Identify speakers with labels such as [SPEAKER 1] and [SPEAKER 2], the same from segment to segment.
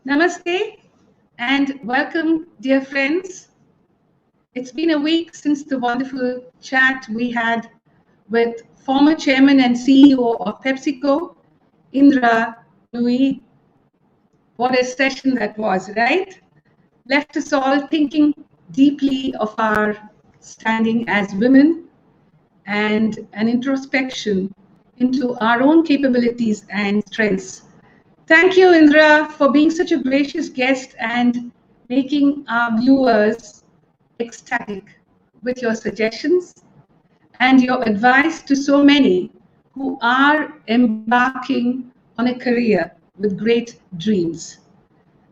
[SPEAKER 1] Namaste and welcome, dear friends. It's been a week since the wonderful chat we had with former chairman and CEO of PepsiCo, Indra Nui. What a session that was, right? Left us all thinking deeply of our standing as women and an introspection into our own capabilities and strengths. Thank you, Indra, for being such a gracious guest and making our viewers ecstatic with your suggestions and your advice to so many who are embarking on a career with great dreams.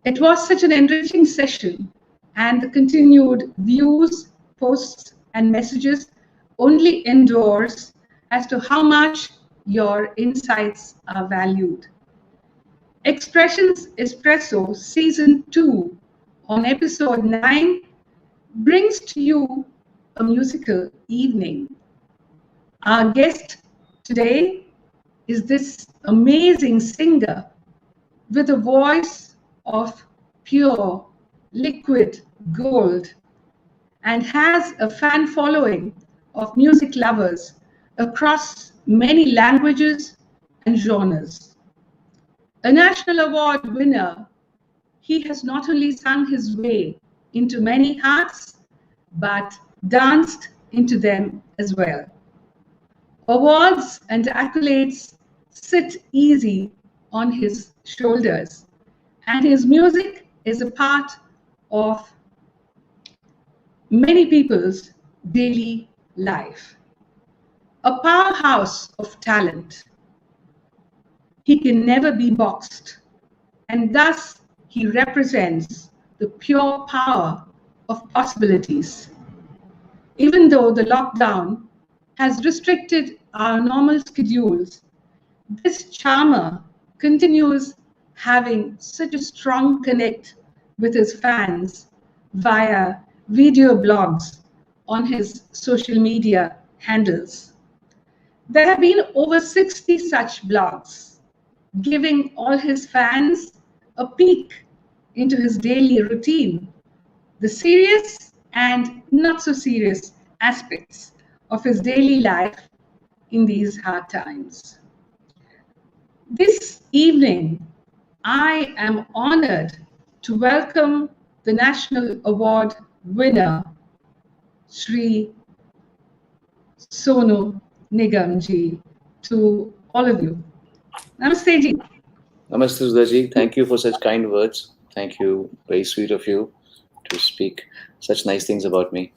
[SPEAKER 1] It was such an enriching session, and the continued views, posts, and messages only endorse as to how much your insights are valued. Epressions Espresso Season 2 on Episode 9 brings to you a musical evening. Our guest today is this amazing singer with a voice of pure liquid gold and has a fan following of music lovers across many languages and genres. A national award winner, he has not only sung his way into many hearts, but danced into them as well. Awards and accolades sit easy on his shoulders, and his music is a part of many people's daily life. A powerhouse of talent. He can never be boxed, and thus he represents the pure power of possibilities. Even though the lockdown has restricted our normal schedules, this charmer continues having such a strong connect with his fans via video blogs on his social media handles. There have been over 60 such blogs, giving all his fans a peek into his daily routine, the serious and not so serious aspects of his daily life in these hard times. This evening, I am honored to welcome the National Award winner, Shri Sonu Nigam ji, to all of you. Namaste ji.
[SPEAKER 2] Namaste, Sudha ji. Thank you for such kind words. Thank you. Very sweet of you to speak such nice things about me.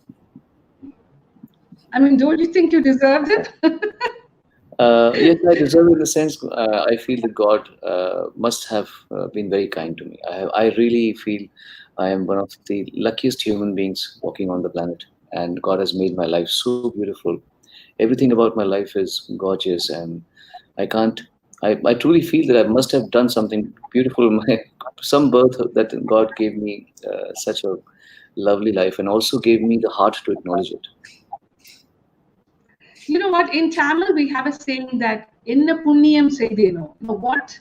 [SPEAKER 1] I mean, don't you think you deserved it?
[SPEAKER 2] Yes, I deserve it in the sense I feel that God must have been very kind to me. I really feel I am one of the luckiest human beings walking on the planet, and God has made my life so beautiful. Everything about my life is gorgeous, and I can't. I truly feel that I must have done something beautiful in my some birth that God gave me such a lovely life, and also gave me the heart to acknowledge it.
[SPEAKER 1] You know what? In Tamil, we have a saying that "Enna punniyam seideno." What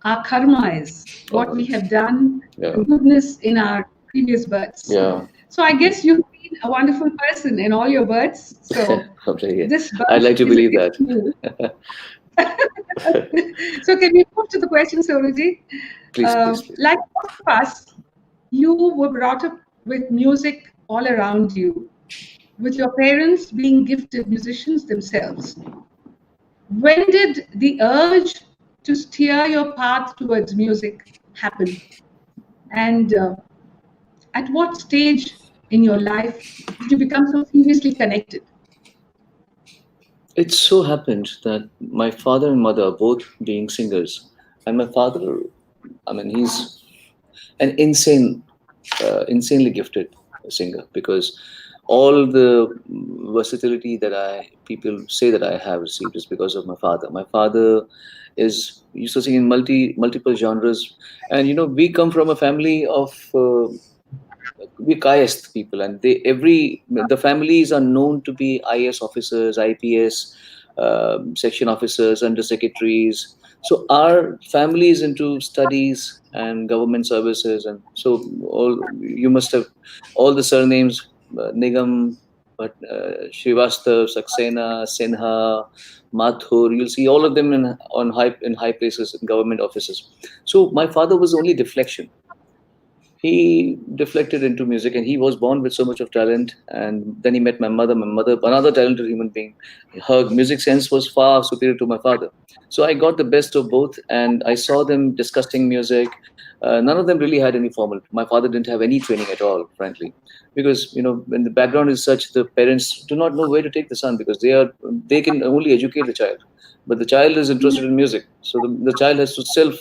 [SPEAKER 1] our karma is, what we have done, the goodness in our previous births.
[SPEAKER 2] Yeah.
[SPEAKER 1] So I guess you've been a wonderful person in all your births. So this birth
[SPEAKER 2] I'd like to believe that.
[SPEAKER 1] So can we move to the question, Sonuji?
[SPEAKER 2] Please.
[SPEAKER 1] Like most of us, you were brought up with music all around you, with your parents being gifted musicians themselves. When did the urge to steer your path towards music happen? And at what stage in your life did you become so seriously connected?
[SPEAKER 2] It so happened that my father and mother, both being singers, and my father, I mean, he's an insanely gifted singer, because all the versatility that people say that I have received is because of my father. My father is used to sing in multiple genres, and we come from a family of we're Kayast people, and the families are known to be IS officers, IPS, section officers, under secretaries, So our family is into studies and government services, and so all you must have all the surnames Nigam, but Srivastav, Saxena, Sinha, Mathur. You'll see all of them in high places in government offices. So my father was only deflection. He deflected into music, and he was born with so much of talent. And then he met my mother. My mother, another talented human being. Her music sense was far superior to my father. So I got the best of both, and I saw them discussing music. None of them really had any formal. My father didn't have any training at all, frankly, because when the background is such, the parents do not know where to take the son, because they can only educate the child, but the child is interested in music, so the child has to self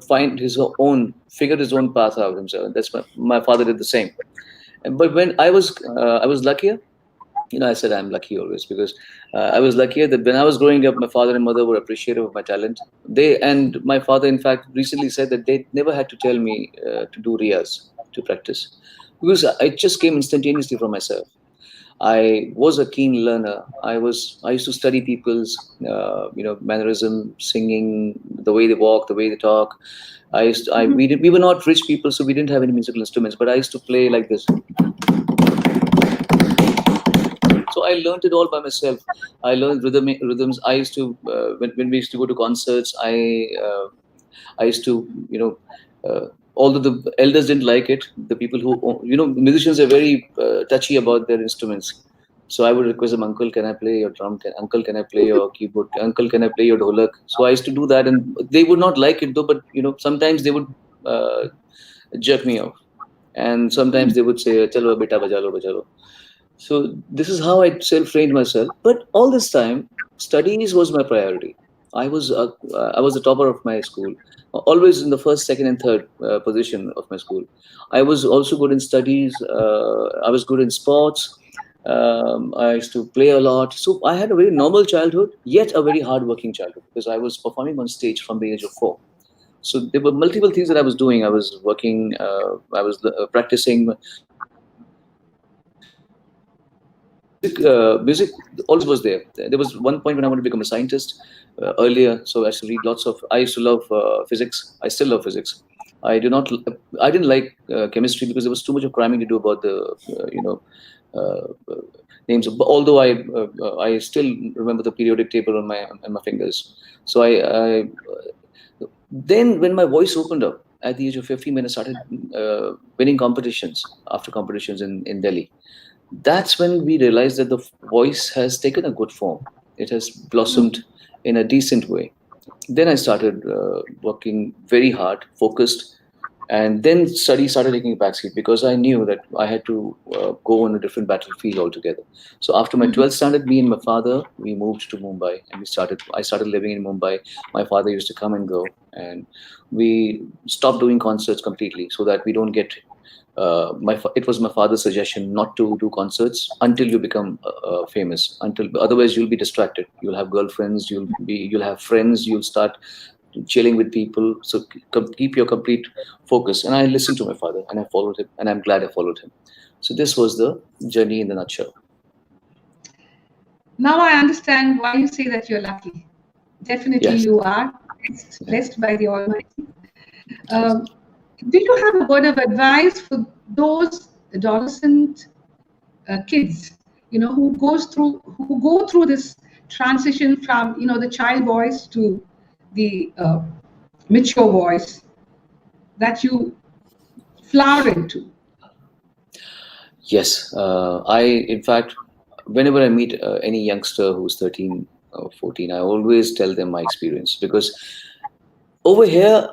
[SPEAKER 2] find his own, figure his own path out himself. And that's my father did the same. But when I was luckier. I said I'm lucky always, because I was luckier that when I was growing up, my father and mother were appreciative of my talent. And my father, in fact, recently said that they never had to tell me to do riyas, to practice, because it just came instantaneously from myself. I was a keen learner. I used to study people's mannerism, singing, the way they walk, the way they talk. We were not rich people, so we didn't have any musical instruments. But I used to play like this. So I learned it all by myself. I learned rhythms. I used to when we used to go to concerts. I used to although the elders didn't like it, the people who musicians are very touchy about their instruments. So I would request them, uncle, can I play your drum? Uncle, can I play your keyboard? Uncle, can I play your dholak? So I used to do that, and they would not like it though. But sometimes they would jerk me off, and sometimes they would say, "Chalo, beta, bajalo, bajalo." So this is how I self-trained myself. But all this time, studies was my priority. I was the topper of my school, always in the first, second, and third position of my school. I was also good in studies. I was good in sports. I used to play a lot. So I had a very normal childhood, yet a very hardworking childhood, because I was performing on stage from the age of 4. So there were multiple things that I was doing. I was working. I was practicing. Music always was there. There was one point when I wanted to become a scientist earlier, so I used to read lots of. I used to love physics. I still love physics. I do not. I didn't like chemistry because there was too much of cramming to do about the names. Although I still remember the periodic table on my fingers. So then when my voice opened up at the age of 15, when I started winning competitions after competitions in Delhi, that's when we realized that the voice has taken a good form. It has blossomed in a decent way. Then I started working very hard, focused, and then study started taking a backseat, because I knew that I had to go on a different battlefield altogether. So after my 12th standard, me and my father, we moved to Mumbai, and I started living in Mumbai. My father used to come and go, and we stopped doing concerts completely, so that we don't get it was my father's suggestion not to do concerts until you become famous. Otherwise you'll be distracted. You'll have girlfriends. You'll have friends. You'll start chilling with people. So keep your complete focus. And I listened to my father, and I followed him, and I'm glad I followed him. So this was the journey in the nutshell.
[SPEAKER 1] Now I understand why you say that you're lucky. Definitely,
[SPEAKER 2] yes.
[SPEAKER 1] You are blessed by the Almighty. Do you have a word of advice for those adolescent kids, who go through this transition from the child voice to the mature voice that you flower into?
[SPEAKER 2] Yes. In fact, whenever I meet any youngster who's 13 or 14, I always tell them my experience, because over here,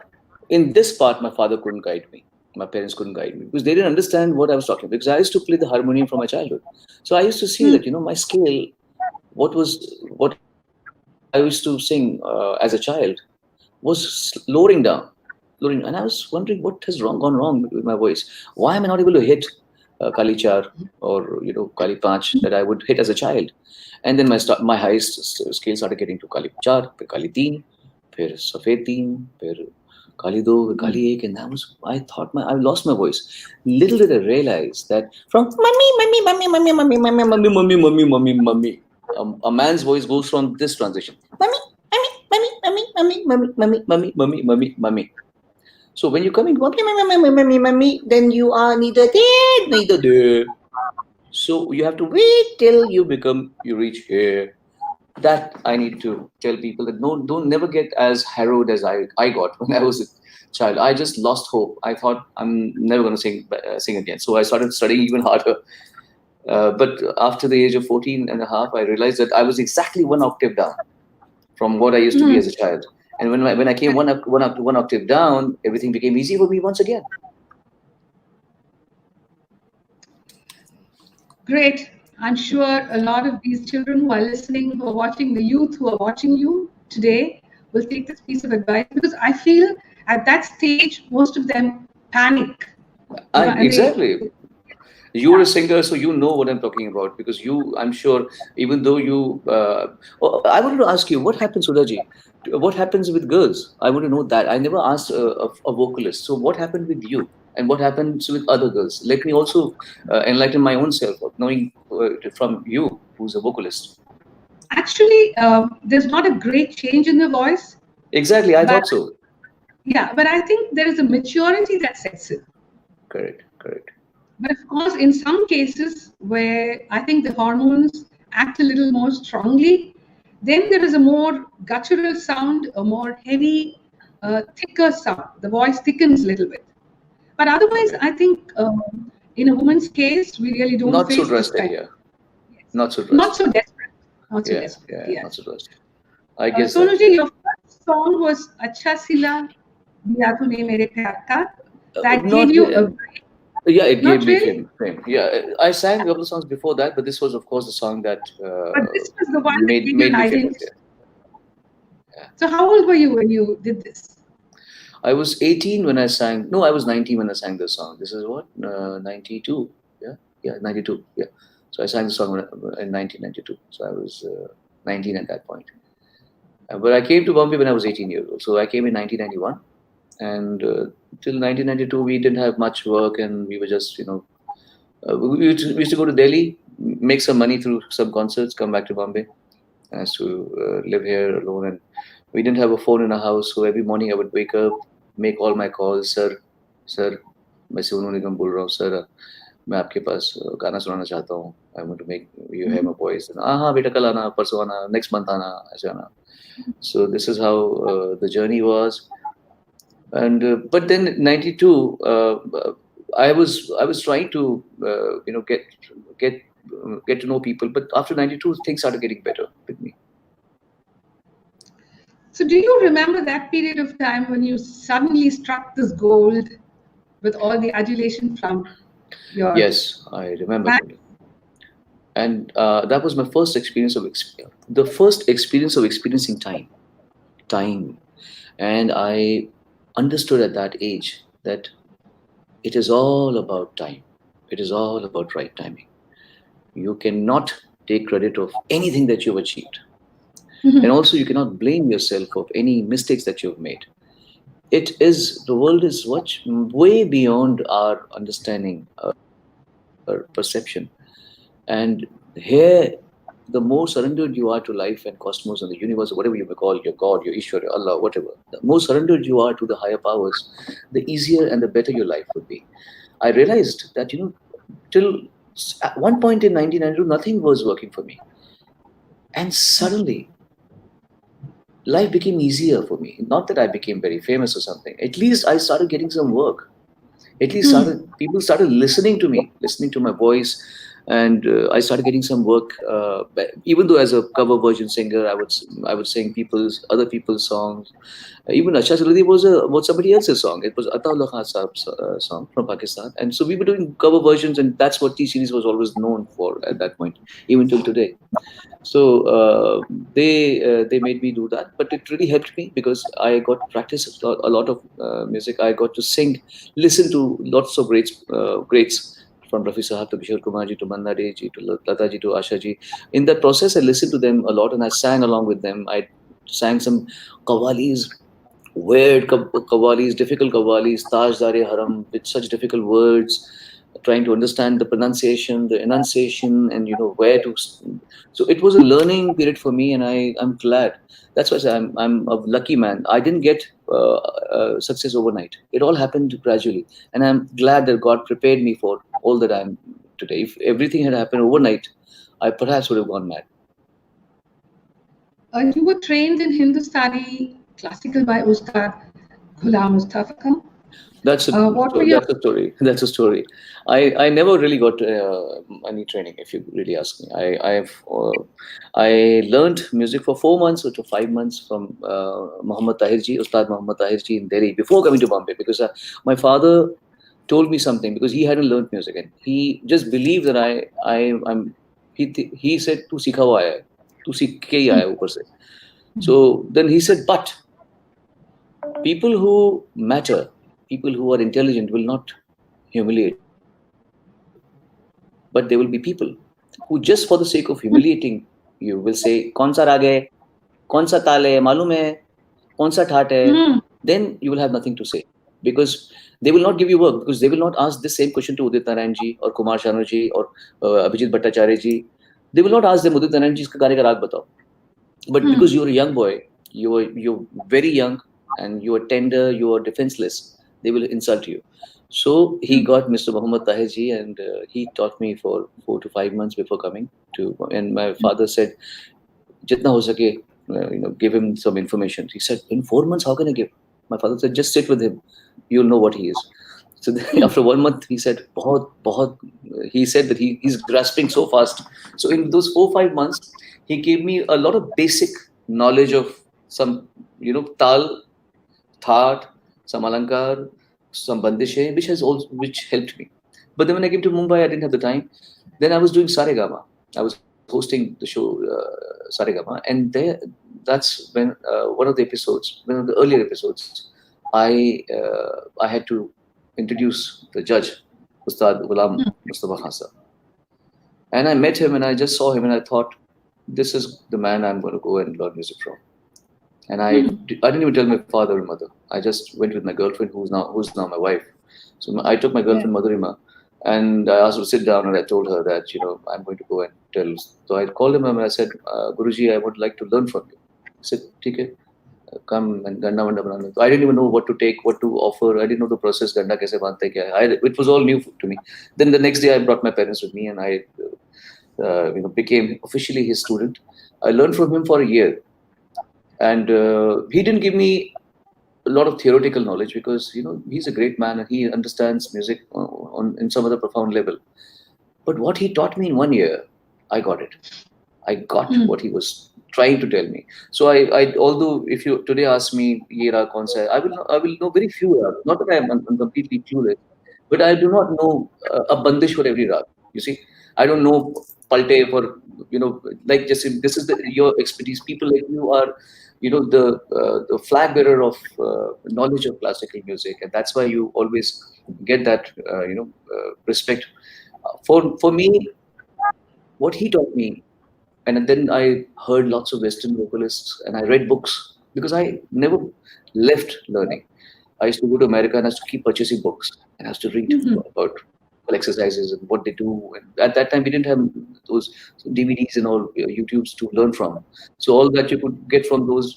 [SPEAKER 2] in this part, my father couldn't guide me. My parents couldn't guide me, because they didn't understand what I was talking about, because I used to play the harmonium from my childhood. So I used to see that, my scale, what I used to sing as a child was lowering down. And I was wondering what has gone wrong with my voice. Why am I not able to hit Kali Char or Kali Panch that I would hit as a child? And then my highest scale started getting to Kali Char, फिर Kali Teen, फिर Safed Teen, फिर Kali Do, Kali Ek, and I lost my voice. Little did I realize that from mummy, a man's voice goes from this transition, mummy, mummy, mummy, mummy, mummy, mummy. So when you're coming, mummy, then you are neither there, neither there. So you have to wait till you reach here. That I need to tell people that no, don't never get as harrowed as I got when I was a child. I just lost hope. I thought I'm never going to sing again. So I started studying even harder. But after the age of 14 and a half, I realized that I was exactly one octave down from what I used to be as a child. And when I came one octave down, everything became easy for me once again.
[SPEAKER 1] Great. I'm sure a lot of these children who are listening, who are watching, the youth who are watching you today, will take this piece of advice, because I feel at that stage, most of them panic.
[SPEAKER 2] Exactly. You're a singer, so you know what I'm talking about, because I'm sure, even though I wanted to ask you, what happens, Sudhaji? What happens with girls? I want to know that. I never asked a vocalist. So what happened with you? And what happens with other girls? Let me also enlighten my own self, knowing from you, who's a vocalist.
[SPEAKER 1] Actually, there's not a great change in the voice.
[SPEAKER 2] Exactly, I thought so.
[SPEAKER 1] Yeah, but I think there is a maturity that sets in.
[SPEAKER 2] Correct.
[SPEAKER 1] But of course, in some cases where I think the hormones act a little more strongly, then there is a more guttural sound, a more heavy, thicker sound. The voice thickens a little bit. But otherwise, I think in a woman's case, we really don't
[SPEAKER 2] not
[SPEAKER 1] face
[SPEAKER 2] so drastic,
[SPEAKER 1] this kind.
[SPEAKER 2] yeah.
[SPEAKER 1] Yes.
[SPEAKER 2] Not so drastic.
[SPEAKER 1] Not so desperate. Not so
[SPEAKER 2] yeah,
[SPEAKER 1] desperate.
[SPEAKER 2] Yeah, not so drastic. I guess
[SPEAKER 1] Sonuji, your first song was Acha Sila Diya Tune Mere Pyar Ka. That gave you a break.
[SPEAKER 2] Yeah, it
[SPEAKER 1] Not
[SPEAKER 2] gave me
[SPEAKER 1] really?
[SPEAKER 2] fame. Yeah, I sang a couple of songs before that, but this was, of course, the song that
[SPEAKER 1] But this was the one that
[SPEAKER 2] made
[SPEAKER 1] gave you an
[SPEAKER 2] me famous.
[SPEAKER 1] identity. Yeah. So how old were you when you did this?
[SPEAKER 2] I was 18 when I sang. No, I was 19 when I sang this song. This is what 92. Yeah, 92. Yeah. So I sang the song in 1992. So I was 19 at that point. But I came to Bombay when I was 18 years old. So I came in 1991. And till 1992 we didn't have much work, and we were just we used to go to Delhi, make some money through some concerts, come back to Bombay. I used to live here alone, and we didn't have a phone in our house, so every morning I would wake up, make all my calls. Sir, मैं सोनू निगम बोल रहा हूँ sir, मैं आपके पास गाना सुनाना चाहता हूँ, I want to make you hear my voice. हाँ बेटा, कल आना, परसों आना, next month आना, ऐसे आना. So this is how the journey was. And but then 92, I was trying to get to know people, but after 92 things started getting better with me.
[SPEAKER 1] So do you remember that period of time when you suddenly struck this gold with all the adulation from your...
[SPEAKER 2] Yes, I remember. And that was my first experience of experiencing time. And I understood at that age that it is all about time. It is all about right timing. You cannot take credit of anything that you've achieved. And also you cannot blame yourself of any mistakes that you've made. The world is way beyond our understanding, our perception. And here, the more surrendered you are to life and cosmos and the universe, or whatever you may call your God, your Ishwar, your Allah, whatever, the more surrendered you are to the higher powers, the easier and the better your life would be. I realized that, till at one point in 1992, nothing was working for me. And suddenly, life became easier for me. Not that I became very famous or something. At least I started getting some work. At least people started listening to me, listening to my voice. And I started getting some work. Even though as a cover version singer, I would sing other people's songs. Even Acha Sila was somebody else's song. It was Ataullah Khan Saab's song from Pakistan, and so we were doing cover versions, and that's what T-Series was always known for at that point, even till today. So they made me do that, but it really helped me because I got to practice a lot of music. I got to sing, listen to lots of greats. From Rafi Sahab to Kishore Kumar ji to Manna Dey ji to Lata ji to Asha ji. In that process, I listened to them a lot and I sang along with them. I sang some qawwalis, weird qawwalis, difficult qawwalis, Tajdar-e Haram with such difficult words. trying to understand the pronunciation, the enunciation, and where to. So it was a learning period for me, and I'm glad. That's why I say I'm a lucky man. I didn't get success overnight. It all happened gradually, and I'm glad that God prepared me for all that I'm today. If everything had happened overnight, I perhaps would have gone mad.
[SPEAKER 1] You were trained in Hindustani classical by Ustad Ghulam Mustafa Khan.
[SPEAKER 2] That's a
[SPEAKER 1] What were your
[SPEAKER 2] that's a story. That's a story. I never really got any training. If you really ask me, I learned music for 4 months or to 5 months from Muhammad Tahirji, Ustad Muhammad Tahirji in Delhi before coming to Bombay, because my father told me something, because he hadn't learned music and he just believed that I'm. He said tu sikha hua hai, tu sikh ke hi aaya upar se. So then he said, but people who matter, people who are intelligent will not humiliate you. But there will be people who, just for the sake of humiliating you, will say, "Kaun sa raag hai? Kaun sa taal hai? Malum hai? Kaun sa thaat hai?" Then you will have nothing to say, because they will not give you work, because they will not ask this same question to Udit Narayan ji or Kumar Sanu ji or Abhijit Bhattacharya ji. They will not ask them, "Udit Narayan ji, iska gaane ka raag batao." But because you're a young boy, you're very young, and you are tender, you are defenseless, they will insult you. So he got Mr. Muhammad Tahirji, and he taught me for 4 to 5 months before coming to. And my father said, "Jitna ho sake, give him some information." He said, "In 4 months, how can I give?" My father said, "Just sit with him, you'll know what he is." So after 1 month, he said, "Bahut, bahut." He said that he's grasping so fast. So in those 4 5 months, he gave me a lot of basic knowledge of some, tal, thought, some alankar, some bandishe, which helped me. But then when I came to Mumbai, I didn't have the time. Then I was doing Saregama. I was hosting the show Saregama, and that's when one of the episodes, one of the earlier episodes, I had to introduce the judge, Ustad Ghulam Mustafa Khan sir. And I met him, and I just saw him, and I thought, this is the man I'm going to go and learn music from. And I didn't even tell my father or mother. I just went with my girlfriend, who's now my wife. So I took my girlfriend Madhurima, and I asked her to sit down, and I told her that I'm going to go and tell. So I called him and I said, "Guruji, I would like to learn from you." He said, "ठीक है, come and ganda vanda banana." So I didn't even know what to take, what to offer. I didn't know the process. Ganda kaise bante kya hai. It was all new to me. Then the next day, I brought my parents with me, and I became officially his student. I learned from him for a year. And he didn't give me a lot of theoretical knowledge, because he's a great man and he understands music in some other profound level. But what he taught me in 1 year, I got it. I got what he was trying to tell me. So I although if you today ask me, "Ye raag kaun sa hai?" I will know very few raag. Not that I'm completely clueless, but I do not know a bandish for every raag. You see, I don't know palte for like just this is your expertise. People like you are the flag bearer of knowledge of classical music, and that's why you always get that respect. For me, what he taught me, and then I heard lots of Western vocalists, and I read books, because I never left learning. I used to go to America, and I used to keep purchasing books, and I used to read about exercises and what they do. And at that time, we didn't have those DVDs and all YouTubes to learn from. So all that you could get from those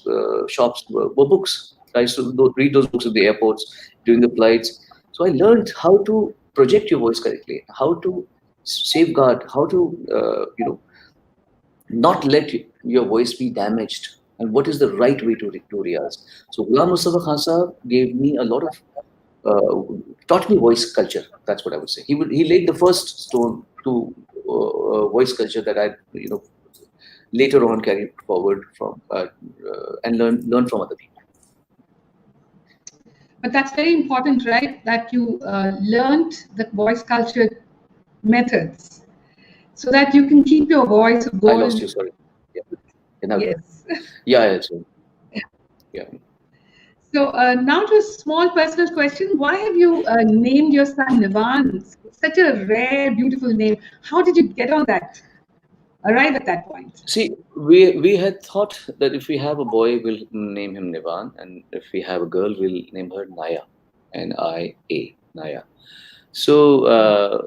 [SPEAKER 2] shops were books. I used to read those books at the airports during the flights. So I learned how to project your voice correctly, how to safeguard, how to not let your voice be damaged, and what is the right way to riyaz. So Ghulam Mustafa Khan Sahab gave me a lot of taught me voice culture. That's what I would say. He laid the first stone to voice culture that I later on carried forward from and learn from other people.
[SPEAKER 1] But that's very important, right? That you learned the voice culture methods, so that you can keep your voice of gold.
[SPEAKER 2] I lost you, sorry. Yeah.
[SPEAKER 1] Yes.
[SPEAKER 2] Yeah. Yeah.
[SPEAKER 1] So now to a small personal question. Why have you named your son Nivan? Such a rare, beautiful name. How did you get on that? Arrive at that point?
[SPEAKER 2] See, we had thought that if we have a boy, we'll name him Nivan, and if we have a girl, we'll name her Naya, Nia, Naya. So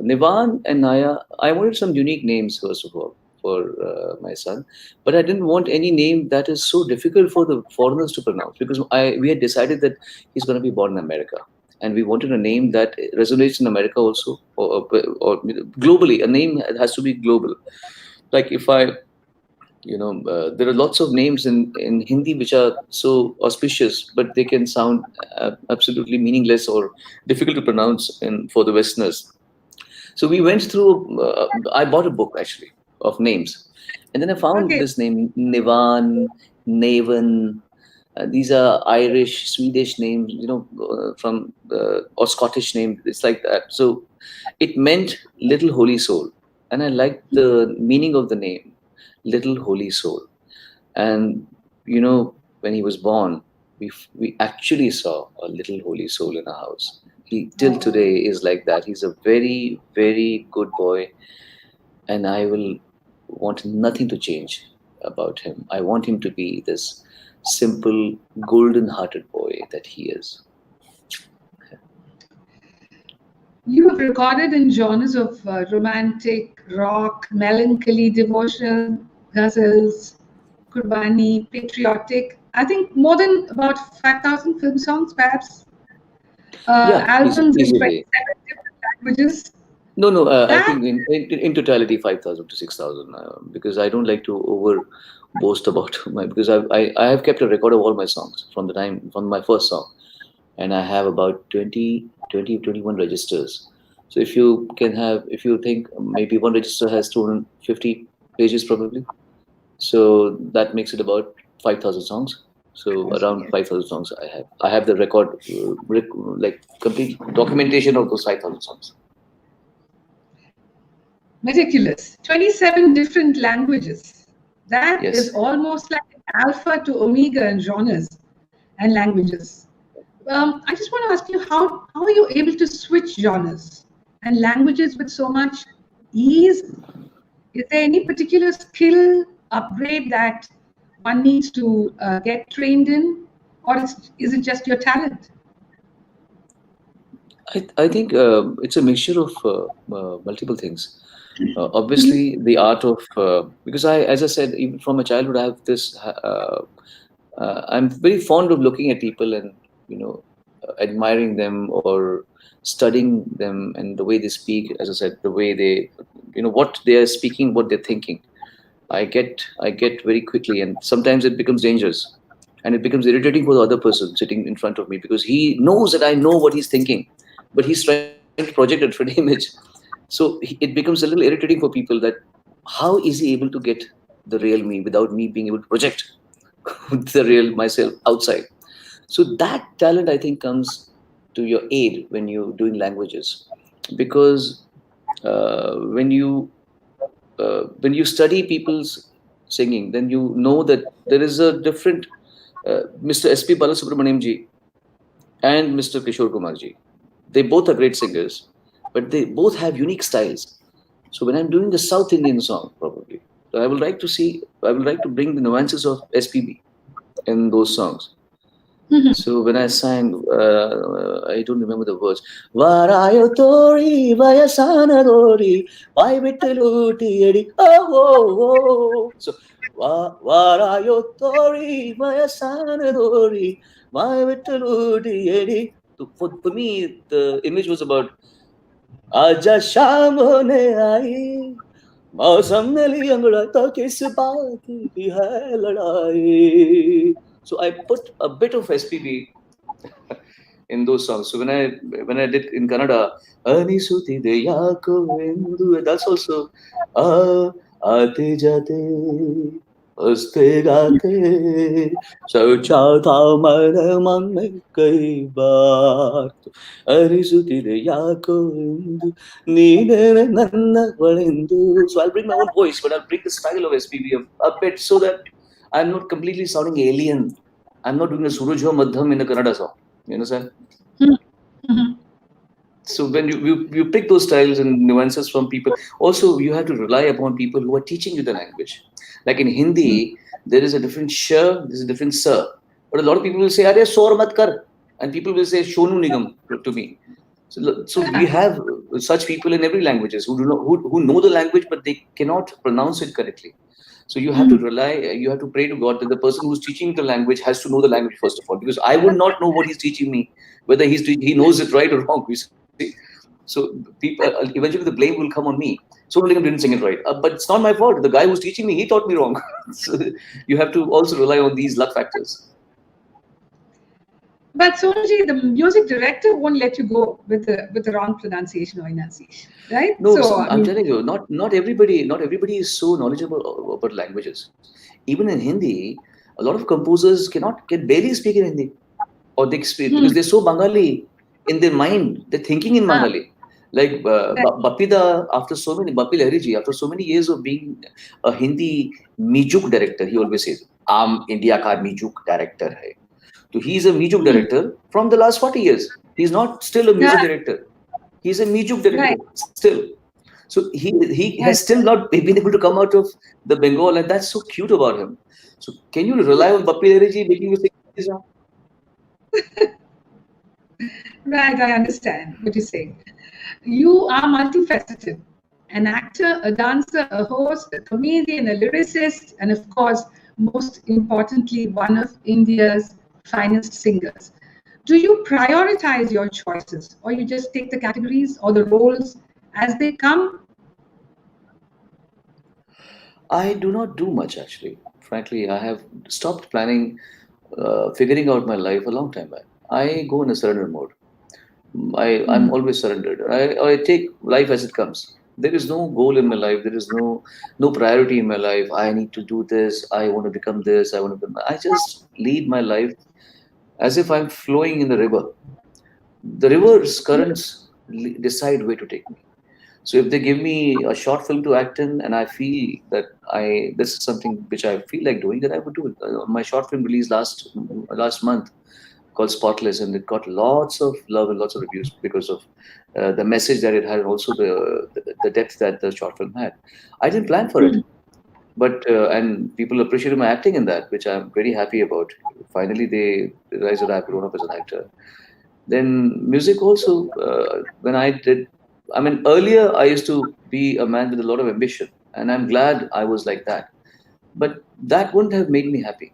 [SPEAKER 2] Nivan and Naya, I wanted some unique names first of all for my son, but I didn't want any name that is so difficult for the foreigners to pronounce because we had decided that he's going to be born in America, and we wanted a name that resonates in America also, or globally. A name has to be global. Like if I there are lots of names in Hindi which are so auspicious, but they can sound absolutely meaningless or difficult to pronounce for the Westerners. So we went through, I bought a book actually of names. And then I found
[SPEAKER 1] Okay.
[SPEAKER 2] this name, Nivan, Navan. These are Irish, Swedish names, or Scottish names. It's like that. So it meant Little Holy Soul. And I liked the meaning of the name, Little Holy Soul. And, when he was born, we actually saw a little holy soul in our house. He till today is like that. He's a very, very good boy, and I will want nothing to change about him. I want him to be this simple, golden-hearted boy that he is.
[SPEAKER 1] You have recorded in genres of romantic, rock, melancholy, devotional, ghazals, Kurbani, patriotic. I think more than about 5,000 film songs, perhaps.
[SPEAKER 2] Yeah,
[SPEAKER 1] Albums in
[SPEAKER 2] easily.
[SPEAKER 1] 27 different languages.
[SPEAKER 2] No. I
[SPEAKER 1] That
[SPEAKER 2] think in totality 5,000 to 6,000 because I don't like to over boast about my because I have kept a record of all my songs from my first song, and I have about 21 registers. So if you think maybe one register has 250 pages probably, so that makes it about 5,000 songs. So around 5,000 songs I have. I have the record, like complete documentation of those 5,000 songs.
[SPEAKER 1] meticulous. 27 different languages. That
[SPEAKER 2] Yes.
[SPEAKER 1] is almost like an alpha to omega in genres and languages. I just want to ask you, how are you able to switch genres and languages with so much ease? Is there any particular skill upgrade that one needs to get trained in, or is it just your talent?
[SPEAKER 2] I think it's a mixture of multiple things. Obviously, the art of because as I said, even from my childhood, I have this. I'm very fond of looking at people and admiring them or studying them and the way they speak. As I said, the way they, what they are speaking, what they're thinking. I get very quickly, and sometimes it becomes dangerous, and it becomes irritating for the other person sitting in front of me because he knows that I know what he's thinking, but he's trying to project a different image. So it becomes a little irritating for people that how is he able to get the real me without me being able to project the real myself outside. So that talent I think comes to your aid when you're doing languages, because uh, when you when you study people's singing, then you know that there is a different Mr. S.P. Balasubramaniam ji and Mr. Kishore Kumar ji. They both are great singers, but they both have unique styles. So when I'm doing the South Indian song, probably, I will like to bring the nuances of SPB in those songs. So when I sang, I don't remember the words. Varayo tori vayasana dori, vai vitteluti edi oh. So varayo tori vayasana dori, vai vitteluti edi. For me, the image was about आजा शाम होने आई मौसम ने ली अंगड़ाता किस बात की है लड़ाई. So I put a bit of SPB in those songs. So when I did in Kannada, Ani Suti de Yakovendu, that's also Aate Jate हंसते गाते सोचा था मैंने मन में कई बार अरिसुति de Yakovendu Nine Nanna Valendu. So I'll bring my own voice, but I'll bring the style of SPB a bit so that I'm not completely sounding alien. I'm not doing a Surajha Madham in a Kannada song. You understand? So when you pick those styles and nuances from people, also you have to rely upon people who are teaching you the language. Like in Hindi, there is a different sh, there's a different sir. But a lot of people will say, "Arey sor mat kar," and people will say Sonu Nigam to me. So we have such people in every languages who know the language, but they cannot pronounce it correctly. So you have to you have to pray to God that the person who's teaching the language has to know the language first of all, because I would not know what he's teaching me, whether he knows it right or wrong. You see, so people eventually the blame will come on me. Sonu Nigam didn't sing it right, but it's not my fault. The guy who's teaching me, he taught me wrong. So you have to also rely on these luck factors.
[SPEAKER 1] But Sonuji, the music director won't let you go with the wrong pronunciation or enunciation, right?
[SPEAKER 2] No, so, I'm telling you, not everybody is so knowledgeable about languages. Even in Hindi, a lot of composers can barely speak in Hindi, or they speak because they're so Bengali in their mind. They're thinking in Bengali. Like Bapida, after so many Bapi Lahriji, after so many years of being a Hindi Mijuk director, he always says, "I'm India ka Mijuk director hai." So he's a Mijuk director from the last 40 years. He's not still a music director. He's a Mijuk director still. So he has still not been able to come out of the Bengal, and that's so cute about him. So can you rely on Bapi Lahriji making you sing this song?
[SPEAKER 1] Right, I understand what you're saying. You are multifaceted. An actor, a dancer, a host, a comedian, a lyricist, and of course, most importantly, one of India's finest singers. Do you prioritize your choices, or you just take the categories or the roles as they come?
[SPEAKER 2] I do not do much, actually. Frankly, I have stopped planning, figuring out my life a long time back. I go in a surrender mode. I'm always surrendered. I take life as it comes. There is no goal in my life. There is no priority in my life. I need to do this. I want to become this. I want to become. I just lead my life as if I'm flowing in the river. The river's currents decide where to take me. So if they give me a short film to act in, and I feel that this is something which I feel like doing, then I would do it. My short film released last month called Spotless, and it got lots of love and lots of reviews because of the message that it had, and also the depth that the short film had. I didn't plan for it, but and people appreciated my acting in that, which I'm very happy about. Finally, they realized that I've grown up as an actor. Then music also, when I did, I mean, earlier I used to be a man with a lot of ambition, and I'm glad I was like that. But that wouldn't have made me happy.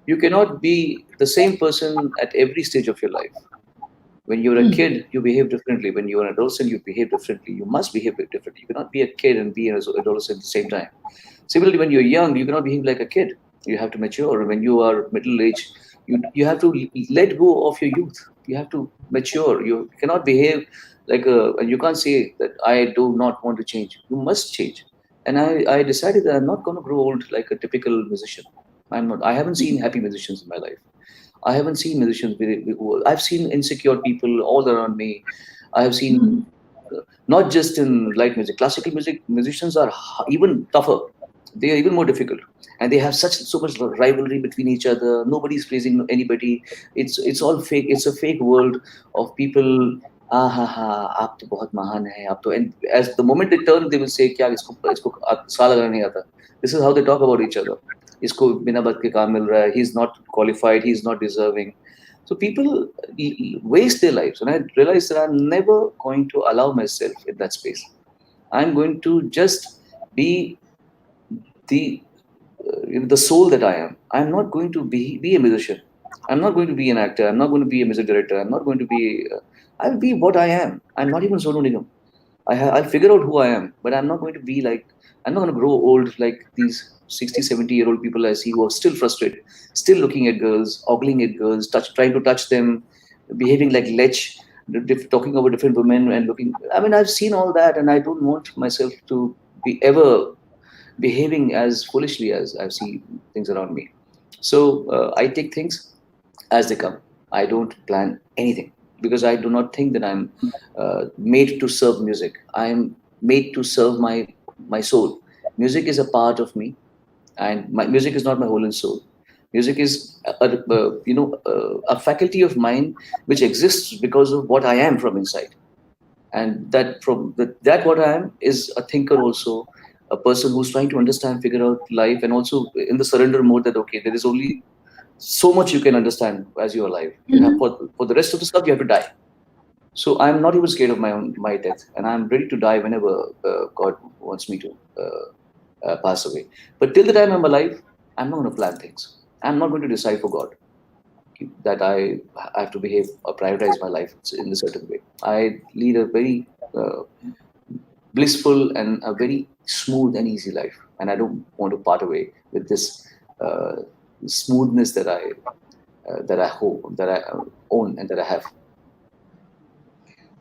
[SPEAKER 2] You cannot be the same person at every stage of your life. When you're a kid, you behave differently. When you're an adolescent, you behave differently. You must behave differently. You cannot be a kid and be an adolescent at the same time. Similarly, when you're young, you cannot behave like a kid. You have to mature. When you are middle age, you have to let go of your youth. You have to mature. You cannot behave and you can't say that I do not want to change. You must change. And I decided that I'm not going to grow old like a typical musician. I'm not. I haven't seen happy musicians in my life. I haven't seen musicians. I've seen insecure people all around me. I have seen not just in light music. Classical music musicians are even tougher. They are even more difficult, and they have so much rivalry between each other. Nobody's praising anybody. It's all fake. It's a fake world of people. Ah ha ha! आप तो बहुत महान है. आप तो, and as the moment they turn, they will say क्या इसको साल लगाना नहीं आता. This is how they talk about each other. इसको बिना बात के काम मिल रहा है. He's not qualified. He's not deserving. So people waste their lives, and I realized that I'm never going to allow myself in that space. I'm going to just be the soul that I am. I'm not going to be a musician. I'm not going to be an actor. I'm not going to be a music director. I'm not going to be. I'll be what I am. I'm not even Sonu Nigam. I'll figure out who I am, but I'm not going to be like. I'm not going to grow old like these 60, 70-year-old people I see who are still frustrated, still looking at girls, ogling at girls, trying to touch them, behaving like lech, talking about different women and looking. I mean, I've seen all that, and I don't want myself to be ever behaving as foolishly as I see things around me. So I take things as they come. I don't plan anything because I do not think that I'm made to serve music. I am made to serve my soul. Music is a part of me, and my music is not my whole and soul. Music is a faculty of mine which exists because of what I am from inside, and that what I am is a thinker also, a person who's trying to understand, figure out life, and also in the surrender mode that okay, there is only so much you can understand as you're alive. You have for the rest of the stuff you have to die. So I'm not even scared of my death, and I'm ready to die whenever God wants me to pass away. But till the time I'm alive, I'm not going to plan things. I'm not going to decide for God that I have to behave or prioritize my life in a certain way. I lead a very blissful and a very smooth and easy life, and I don't want to part away with this uh, smoothness that I hope that I own and that I have.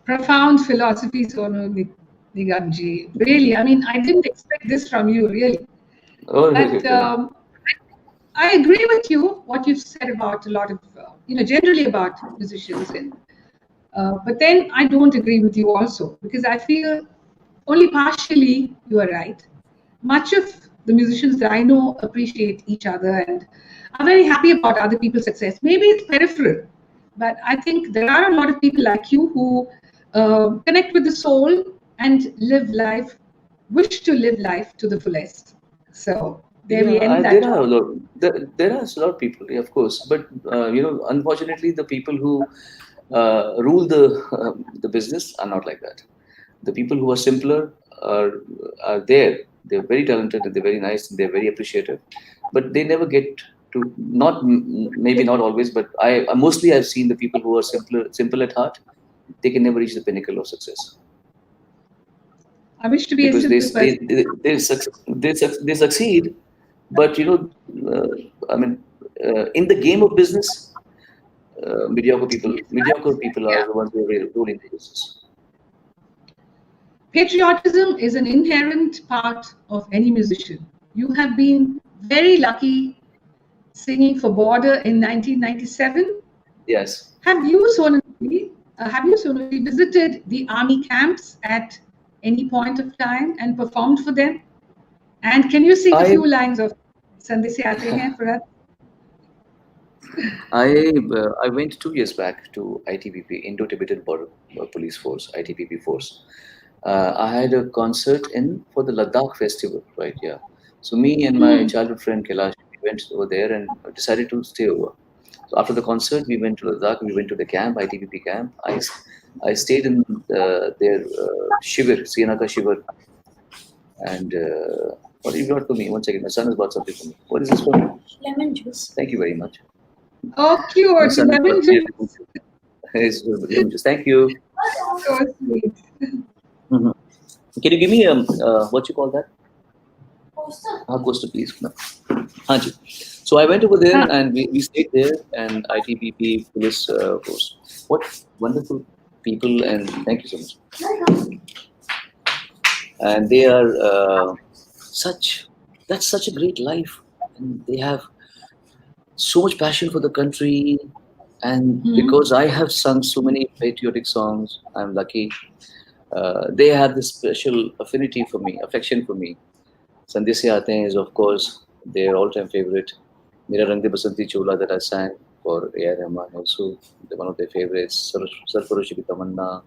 [SPEAKER 1] Profound philosophy, Sonu Nigamji. Really, I mean, I didn't expect this from you, really.
[SPEAKER 2] Oh,
[SPEAKER 1] But I agree with you, what you've said about a lot of, generally about musicians. But then I don't agree with you also, because I feel only partially you are right. Much of the musicians that I know appreciate each other and are very happy about other people's success. Maybe it's peripheral, but I think there are a lot of people like you who connect with the soul and live life, wish to live life to the fullest. So there we end that
[SPEAKER 2] there are a
[SPEAKER 1] talk.
[SPEAKER 2] lot. There are a lot of people, yeah, of course, but unfortunately, the people who rule the business are not like that. The people who are simpler are there. They're very talented and they're very nice and they're very appreciative, but they never get to not maybe not always, but I mostly I've seen the people who are simple at heart. They can never reach the pinnacle of success
[SPEAKER 1] I wish to be a
[SPEAKER 2] because
[SPEAKER 1] simple person.
[SPEAKER 2] they succeed, but I mean, in the game of business, mediocre people are
[SPEAKER 1] Yeah.
[SPEAKER 2] the ones who are ruling the business.
[SPEAKER 1] Patriotism is an inherent part of any musician. You have been very lucky singing for Border in 1997.
[SPEAKER 2] Yes.
[SPEAKER 1] Have you, Sonali, visited the army camps at any point of time and performed for them? And can you sing a
[SPEAKER 2] I
[SPEAKER 1] few lines of Sande Se Aate Hain for us?
[SPEAKER 2] I went 2 years back to ITBP, Indo-Tibetan Border Police Force, ITBP force. I had a concert in for the Ladakh festival, right? Yeah. So me and my childhood friend Kailash, we went over there and decided to stay over. So after the concert, we went to Ladakh. We went to the camp, ITBP camp. I stayed in their shivir, Sienaka shivir, and what have you got for me? One second, my son has bought something for me. What is this for me?
[SPEAKER 3] Lemon juice.
[SPEAKER 2] Thank you very much.
[SPEAKER 1] Oh,
[SPEAKER 2] My
[SPEAKER 1] cute.
[SPEAKER 2] son has
[SPEAKER 1] Lemon
[SPEAKER 2] bought me
[SPEAKER 1] juice.
[SPEAKER 2] lemon juice. Thank you.
[SPEAKER 1] So sweet.
[SPEAKER 2] Mhm. Can you give me what you call that?
[SPEAKER 3] Poster.
[SPEAKER 2] Coaster, please. No. हाँ जी. So I went over there
[SPEAKER 1] Ah,
[SPEAKER 2] and we stayed there and ITBP police force. What wonderful people and thank you so much. And they are that's such a great life and they have so much passion for the country. And because I have sung so many patriotic songs, I'm lucky. They have this special affinity for me, affection for me. Sandhya Se Aate Hain is, of course, their all-time favorite. Mera Rang De Basanti Chola that I sang for A.R. Rahman also, one of their favorites. Sarfaroshi Ki Tamanna,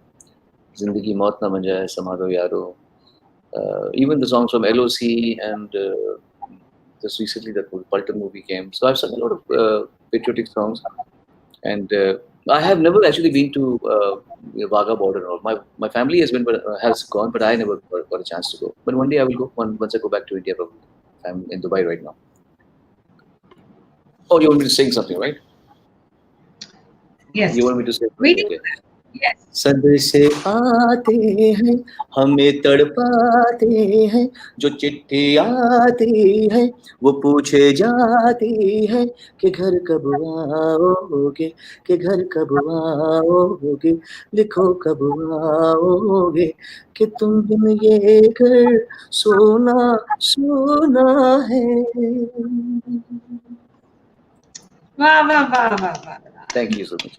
[SPEAKER 2] Zindagi Maut Na Ban Jaye, Samado Yaro. Even the songs from LOC and just recently that Pulton movie came. So I've sung a lot of patriotic songs. And I have never actually been to Wagah border. Or my family has been, has gone, but I never got a chance to go. But one day I will go once I go back to India. Probably I'm in Dubai right now. Oh, you want me to sing something, right?
[SPEAKER 1] yes.
[SPEAKER 2] You want me to say?
[SPEAKER 1] Waiting
[SPEAKER 2] Okay.
[SPEAKER 1] for that. Yes.
[SPEAKER 2] संदेशे आते हैं हमें तड़पाते हैं जो चिट्ठी आती है वो पूछे जाती है कि घर कब आओगे कि घर कब आओगे लिखो कब आओगे कि तुम बिन ये घर सोना सोना है.
[SPEAKER 1] Wow, wow, wow, wow, wow.
[SPEAKER 2] Thank you so much.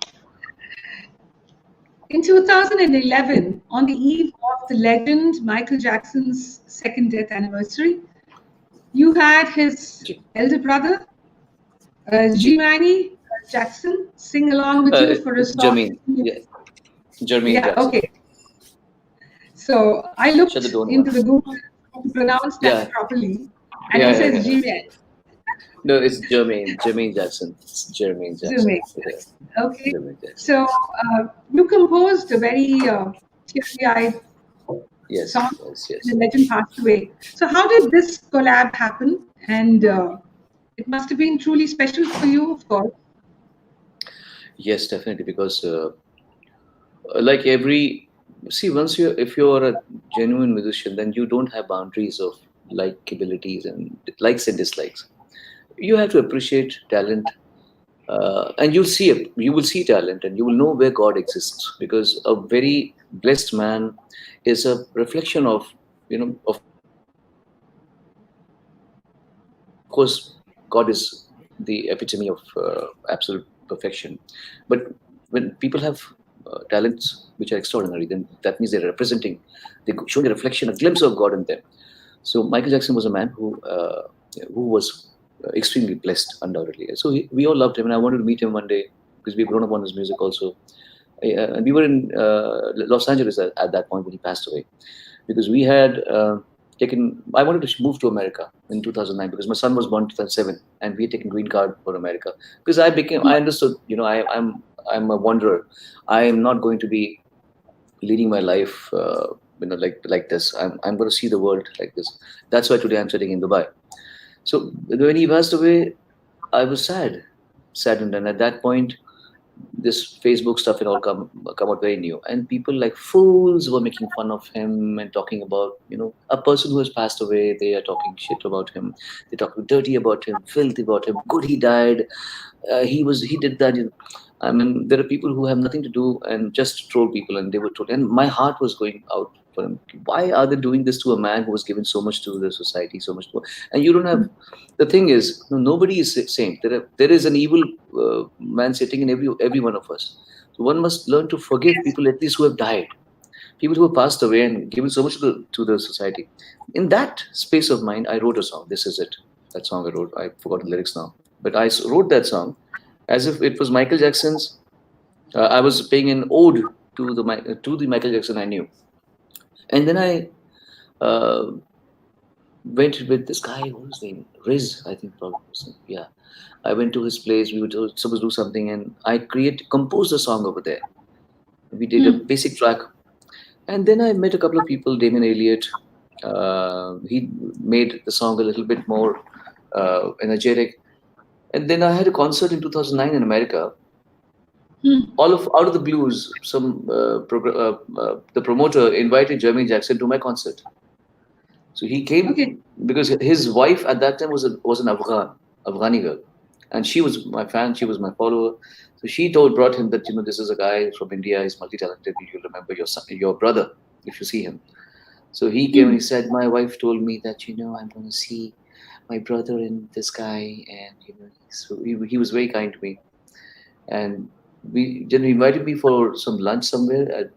[SPEAKER 1] In 2011, on the eve of the legend Michael Jackson's second death anniversary, you had his elder brother, Jimani Jackson, sing along with you for a song.
[SPEAKER 2] Jermaine, yeah, Jermaine
[SPEAKER 1] Yeah,
[SPEAKER 2] Jackson.
[SPEAKER 1] okay. So I looked
[SPEAKER 2] Shut the door
[SPEAKER 1] into the
[SPEAKER 2] once.
[SPEAKER 1] Google to pronounce that
[SPEAKER 2] Yeah.
[SPEAKER 1] properly, and
[SPEAKER 2] Yeah,
[SPEAKER 1] it
[SPEAKER 2] yeah,
[SPEAKER 1] says
[SPEAKER 2] yeah.
[SPEAKER 1] Jimani.
[SPEAKER 2] No, it's Jermaine Jackson. It's Jermaine Jackson.
[SPEAKER 1] Zumik.
[SPEAKER 2] Yeah,
[SPEAKER 1] Okay.
[SPEAKER 2] Jermaine Jackson.
[SPEAKER 1] So you composed a very teary-eyed
[SPEAKER 2] Yes,
[SPEAKER 1] song.
[SPEAKER 2] yes.
[SPEAKER 1] The legend passed away. So how did this collab happen? And it must have been truly special for you, of course.
[SPEAKER 2] Yes, definitely. Because like every once if you're a genuine musician, then you don't have boundaries of likabilities and likes and dislikes. You have to appreciate talent, and you will see talent, and you will know where God exists, because a very blessed man is a reflection of, of course, God is the epitome of absolute perfection. But when people have talents which are extraordinary, then that means they're showing a reflection, a glimpse of God in them. So Michael Jackson was a man who was extremely blessed, undoubtedly. So we all loved him, and I wanted to meet him one day because we've grown up on his music also. And we were in Los Angeles at that point when he passed away, because we had taken. I wanted to move to America in 2009 because my son was born in 2007, and we had taken green card for America because I understood, I'm a wanderer. I am not going to be leading my life, like this. I'm going to see the world like this. That's why today I'm sitting in Dubai. So when he passed away, I was saddened, and at that point, this Facebook stuff and all come out very new, and people like fools were making fun of him and talking about, a person who has passed away. They are talking shit about him. They talk dirty about him, filthy about him. Good, he died. He did that. I mean, there are people who have nothing to do and just troll people, and they were trolled. And my heart was going out for him. Why are they doing this to a man who was given so much to the society, so much more? And you don't have. The thing is, nobody is saint. There is an evil man sitting in every one of us. So one must learn to forgive people, at least who have died, people who have passed away and given so much to the society. In that space of mind, I wrote a song. This is it. That song I wrote. I forgot the lyrics now, but I wrote that song as if it was Michael Jackson's. I was paying an ode to the Michael Jackson I knew, and then I uh, went with this guy. What was his name? Riz, I think, probably. Yeah, I went to his place. We were supposed to do something, and I composed a song over there. We did a basic track, and then I met a couple of people. Damien Elliott. He made the song a little bit more energetic. And then I had a concert in 2009 in America. Out of the blues, the promoter invited Jermaine Jackson to my concert. So he came because his wife at that time was an Afghani girl, and she was my fan. She was my follower. So she brought him that, this is a guy from India. He's multi-talented. You'll remember your brother if you see him. So he came and he said, my wife told me that, I'm going to see my brother and this guy, and so he was very kind to me, and he invited me for some lunch somewhere at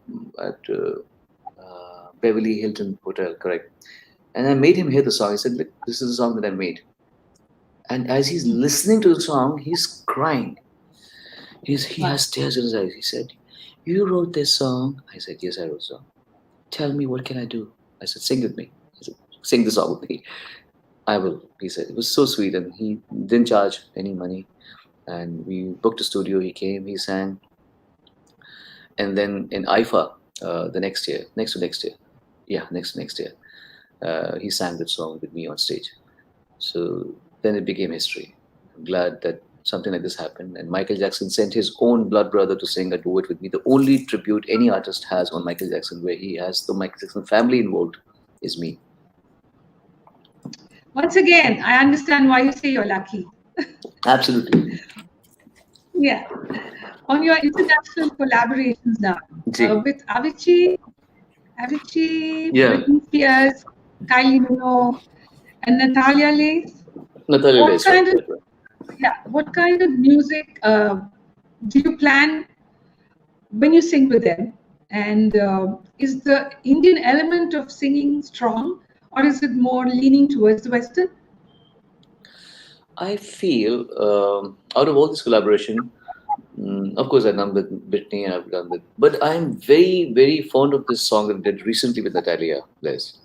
[SPEAKER 2] Beverly Hilton Hotel, correct? And I made him hear the song. I said, look, this is the song that I made. And as he's listening to the song, he's crying. He has tears in his eyes. He said, you wrote this song? I said, yes, I wrote the song. Tell me, what can I do? I said, sing with me. He said, sing the song with me. I will, he said. It was so sweet, and he didn't charge any money. And we booked a studio. He came, he sang. And then in IFA, the next year, he sang that song with me on stage. So then it became history. I'm glad that something like this happened. And Michael Jackson sent his own blood brother to sing a duet with me. The only tribute any artist has on Michael Jackson, where he has the Michael Jackson family involved, is me.
[SPEAKER 1] Once again, I understand why you say you're lucky.
[SPEAKER 2] Absolutely.
[SPEAKER 1] Yeah. On your international collaborations now, with Avicii,
[SPEAKER 2] Yeah.
[SPEAKER 1] Britney Spears, Kylie Minogue, and Natalia Lace. What kind of music do you plan when you sing with them? And is the Indian element of singing strong, or is it more leaning towards the Western?
[SPEAKER 2] I feel out of all this collaboration, of course, I've done with Britney and I've done with, but I'm very, very fond of this song that I did recently with Natalia Les,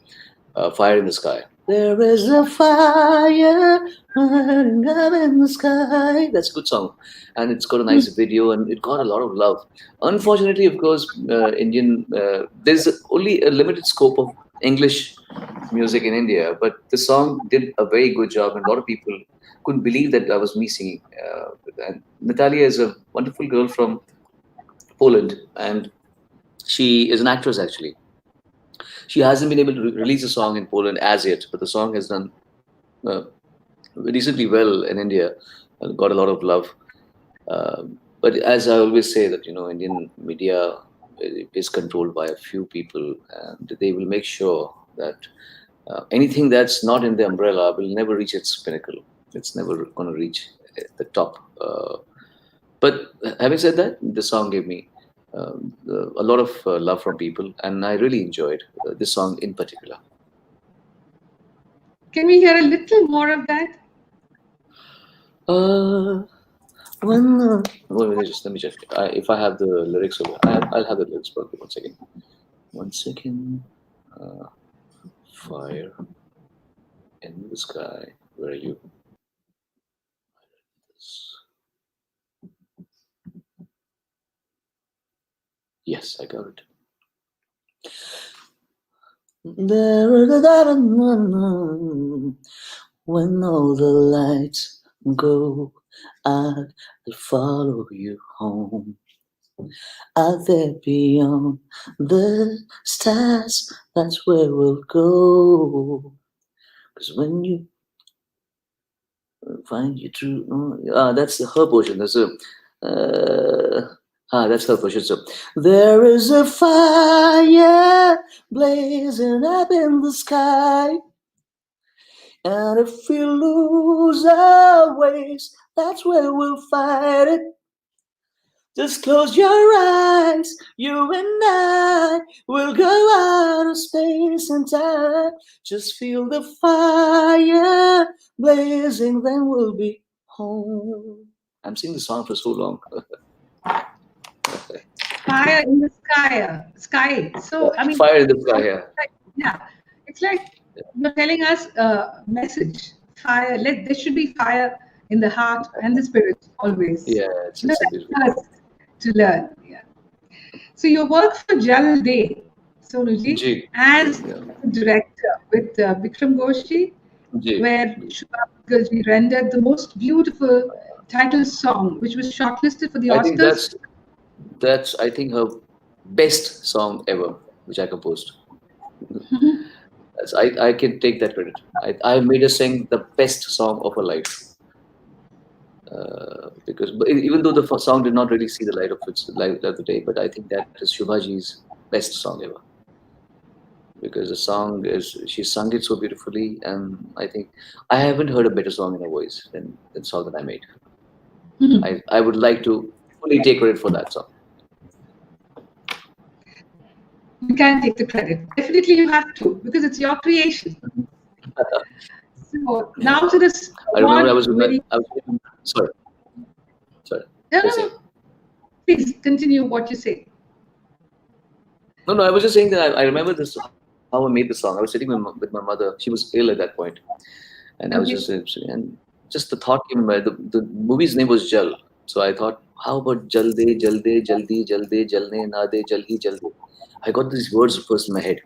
[SPEAKER 2] Fire in the Sky. There is a fire burning up in the sky. That's a good song, and it's got a nice video, and it got a lot of love. Unfortunately, of course, there's only a limited scope of English music in India, but the song did a very good job, and a lot of people couldn't believe that I was me singing. And Natalia is a wonderful girl from Poland, and she is an actress actually. She hasn't been able to release a song in Poland as yet, but the song has done uh, decently well in India, got a lot of love. But as I always say, that Indian media is controlled by a few people, and they will make sure that anything that's not in the umbrella will never reach its pinnacle. It's never going to reach the top. But having said that, the song gave me a lot of love from people, and I really enjoyed this song in particular.
[SPEAKER 1] Can we hear a little more of that?
[SPEAKER 2] Let me check. If I have the lyrics over, I'll have the lyrics. For 1 second. 1 second. Fire in the sky. Where are you? Yes, I got it. When all the lights go out, I'll follow you home. Out there beyond the stars, that's where we'll go. Because when you find your true, that's her portion. That's her portion. So there is a fire blazing up in the sky, and if we lose our ways, that's where we'll fight it. Just close your eyes, you and I will go out of space and time. Just feel the fire blazing, then we'll be home. I'm singing the song for so long.
[SPEAKER 1] Fire in the sky. So, I mean,
[SPEAKER 2] fire in the sky,
[SPEAKER 1] yeah. It's like you're telling us a message. Fire, there should be fire in the heart and the spirit always.
[SPEAKER 2] Yeah, it's
[SPEAKER 1] to learn. Yeah. So your work for Jal Day, Sonuji, as director with Bikram Goshi, where Sudha Ragunathan rendered the most beautiful title song, which was shortlisted for the Oscars.
[SPEAKER 2] I think that's I think her best song ever, which I composed. I can take that credit. I made her sing the best song of her life. Because even though the song did not really see the light of the day, but I think that is Shubhaji's best song ever. Because the song she sung it so beautifully, and I think I haven't heard a better song in her voice than the song that I made. I would like to fully take credit for that song.
[SPEAKER 1] You can take the credit. Definitely you have to, because it's your creation. So now to this.
[SPEAKER 2] I remember I was sorry.
[SPEAKER 1] No. Please continue what you say.
[SPEAKER 2] No, I was just saying that I remember this, how I made the song. I was sitting with my mother. She was ill at that point. And I was just the thought came in my, the movie's name was Jal. So I thought, how about Jalde, Jalde, Jaldi, Jalde, Jalne, Nade, Jalhi, Jalde. I got these words first in my head.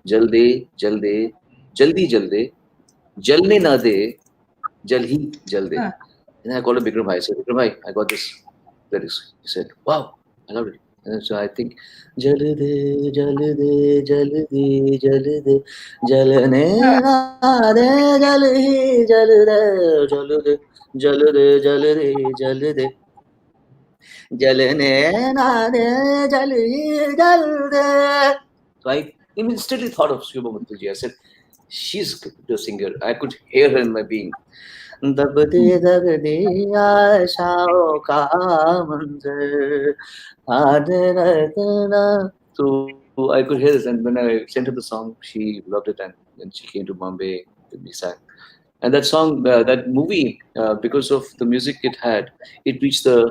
[SPEAKER 2] Jalde, Jalde, Jaldi, Jalde, Jalne, Nade, Jalhi, Jalde. And I called him Bikram Bhai. I said, Bikram Bhai, I got this lyrics. He said, wow, I loved it. And so I think, Jalde, Jalde, Jalde, Jalde, Jalne, Nade, Jalhi, Jalde, Jalde, Jalde, Jalde, Jalde. Jalne Nade Jali Jalde. So I instantly thought of Shubha Mukherjee. I said, she's the singer. I could hear her in my being. Dabde dabde aashao ka manzar aade ratna. So I could hear this, and when I sent her the song, she loved it, and then she came to Bombay with me, sang. And that song, that movie, because of the music it had, it reached the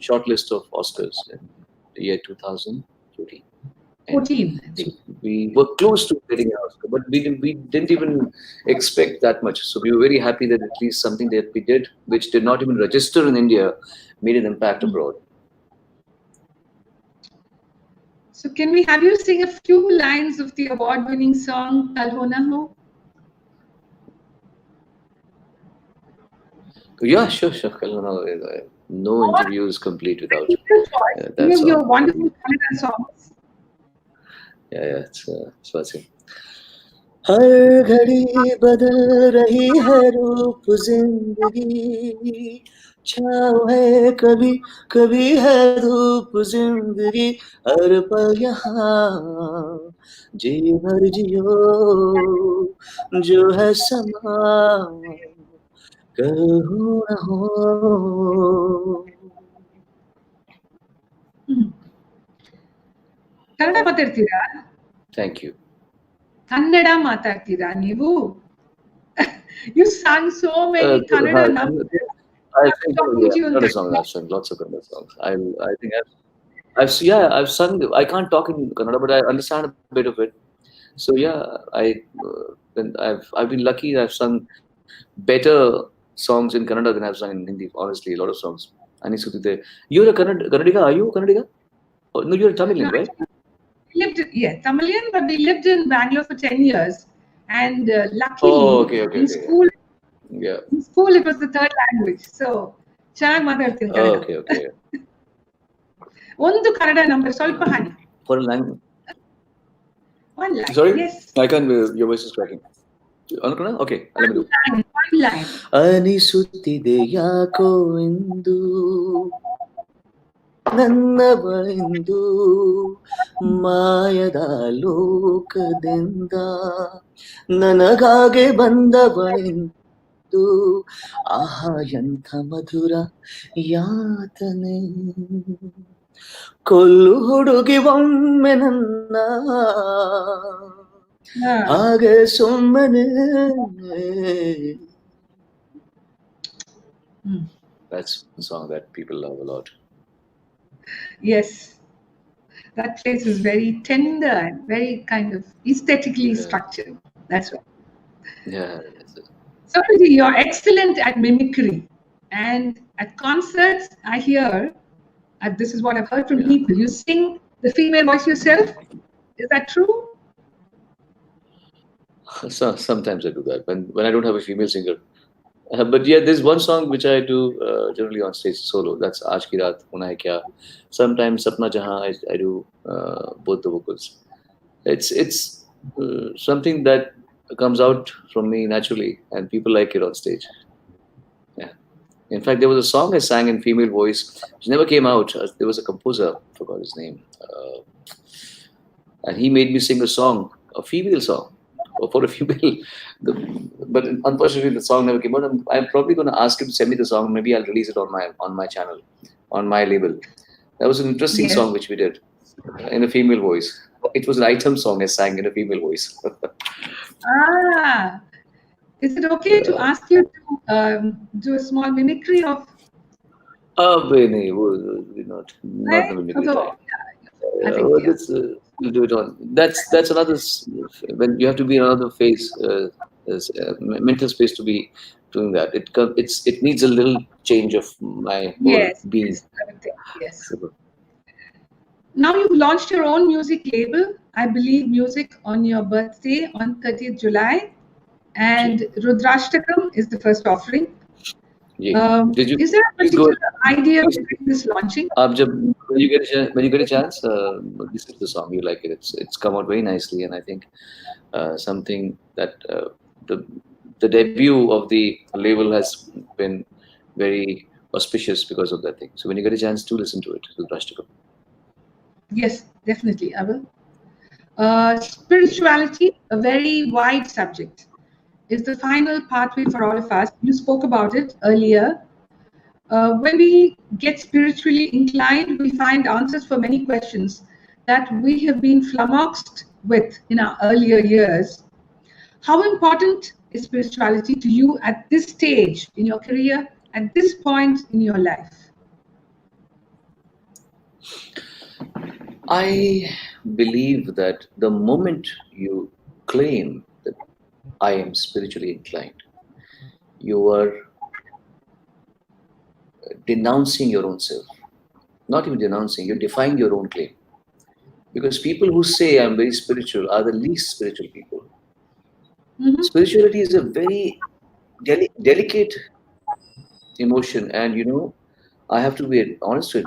[SPEAKER 2] short list of Oscars in the year 2014.
[SPEAKER 1] 14, I
[SPEAKER 2] So
[SPEAKER 1] think.
[SPEAKER 2] we were close to getting an Oscar, but we didn't even expect that much. So we were very happy that at least something that we did, which did not even register in India, made an impact abroad.
[SPEAKER 1] So can we have you sing a few lines of the award-winning song Kal Ho Na Ho?
[SPEAKER 2] Yeah, sure. No interview is complete without that
[SPEAKER 1] Any of
[SPEAKER 2] song.
[SPEAKER 1] your wonderful Kannada songs.
[SPEAKER 2] Yeah, it's awesome. हर घड़ी बदल रही है रूप जिंदगी, छाँव है कभी कभी है धूप जिंदगी, हर पल यहाँ जी भर जियो, जो है समा कल हो न हो.
[SPEAKER 1] ಕನ್ನಡ ಮಾತಾಡ್ತೀರಾ?
[SPEAKER 2] Thank you.
[SPEAKER 1] ಕನ್ನಡ ಮಾತಾಡ್ತೀರಾ ನೀವು? You sang so many Kannada numbers.
[SPEAKER 2] I think not a song. I've sung lots of Kannada songs. I think I've sung. I can't talk in Kannada, but I understand a bit of it. So yeah, I've been lucky. I've sung better songs in Kannada than I've sung in Hindi. Honestly, a lot of songs. Ani Sutite. You're a Kannadiga? Are you a Kannadiga? Oh, no, you're a Tamilian, right?
[SPEAKER 1] Tamilian, but we lived in Bangalore for 10 years. And luckily,
[SPEAKER 2] okay.
[SPEAKER 1] in school,
[SPEAKER 2] Yeah.
[SPEAKER 1] in school it was the third language. So, ಚೆನ್ನಾಗಿ ಮಾತಾಡ್ತೀನಿ Kannada.
[SPEAKER 2] Okay.
[SPEAKER 1] ಒಂದು Kannada number ಸ್ವಲ್ಪ ಹಾನಿ.
[SPEAKER 2] For a language.
[SPEAKER 1] One line.
[SPEAKER 2] Sorry?
[SPEAKER 1] Yes.
[SPEAKER 2] I can't. Your voice is cracking. Okay, let me do.
[SPEAKER 1] One line.
[SPEAKER 2] ಅನಿಸುತ್ತಿದೆ ಯಾಕೋ ಎಂದು ನನ್ನ ಬಳಿಂದು ಮಾಯದ ಲೋಕದಿಂದ ನನಗಾಗೆ ಬಂದವಳೆಂದು ಆಹಾ ಎಂಥ ಮಧುರ ಯಾತನೆ ಕೊಲ್ಲು ಹುಡುಗಿ ಒಮ್ಮೆ ನನ್ನ ಹಾಗೆ ಸುಮ್ಮನೆ. That's a song that people love a lot.
[SPEAKER 1] Yes, that place is very tender and very kind of aesthetically structured. That's right.
[SPEAKER 2] Yeah.
[SPEAKER 1] So you're excellent at mimicry, and at concerts, I hear, this is what I've heard from people, you sing the female voice yourself. Is that true?
[SPEAKER 2] So, sometimes I do that when I don't have a female singer. But yeah, there's one song which I do generally on stage solo. That's Aaj Ki Raat Hona Hai Kya. Sometimes Sapna Jahan I do both the vocals. It's something that comes out from me naturally, and people like it on stage. Yeah. In fact, there was a song I sang in female voice which never came out. There was a composer, I forgot his name, and he made me sing a song, a female song, for a female. But unfortunately, the song never came out. I'm probably going to ask him to send me the song. Maybe I'll release it on my channel, on my label. That was an interesting song which we did in a female voice. It was an item song I sang in a female voice.
[SPEAKER 1] Is it okay to ask you to do a small mimicry of?
[SPEAKER 2] Not the mimicry type. We'll do it on. That's another. When you have to be in another phase, mental space to be doing that. It needs a little change of my whole being.
[SPEAKER 1] Yes. Now you've launched your own music label, I believe, music on your birthday on 30th July, and Rudrashtakam is the first offering. Is there a particular idea behind this launching?
[SPEAKER 2] When you get a chance, this is the song. You like it. It's come out very nicely, and I think something that the debut of the label has been very auspicious because of that thing. So when you get a chance to listen to it, Rudrashtakam.
[SPEAKER 1] Yes, definitely, I will. Spirituality, a very wide subject, is the final pathway for all of us. You spoke about it earlier. When we get spiritually inclined, we find answers for many questions that we have been flummoxed with in our earlier years. How important is spirituality to you at this stage in your career, at this point in your life?
[SPEAKER 2] believe that the moment you claim that I am spiritually inclined, you are denouncing your own self. Not even denouncing, you're defying your own claim. Because people who say I'm very spiritual are the least spiritual people.
[SPEAKER 1] Mhm.
[SPEAKER 2] Spirituality is a very delicate emotion, and I have to be honest with.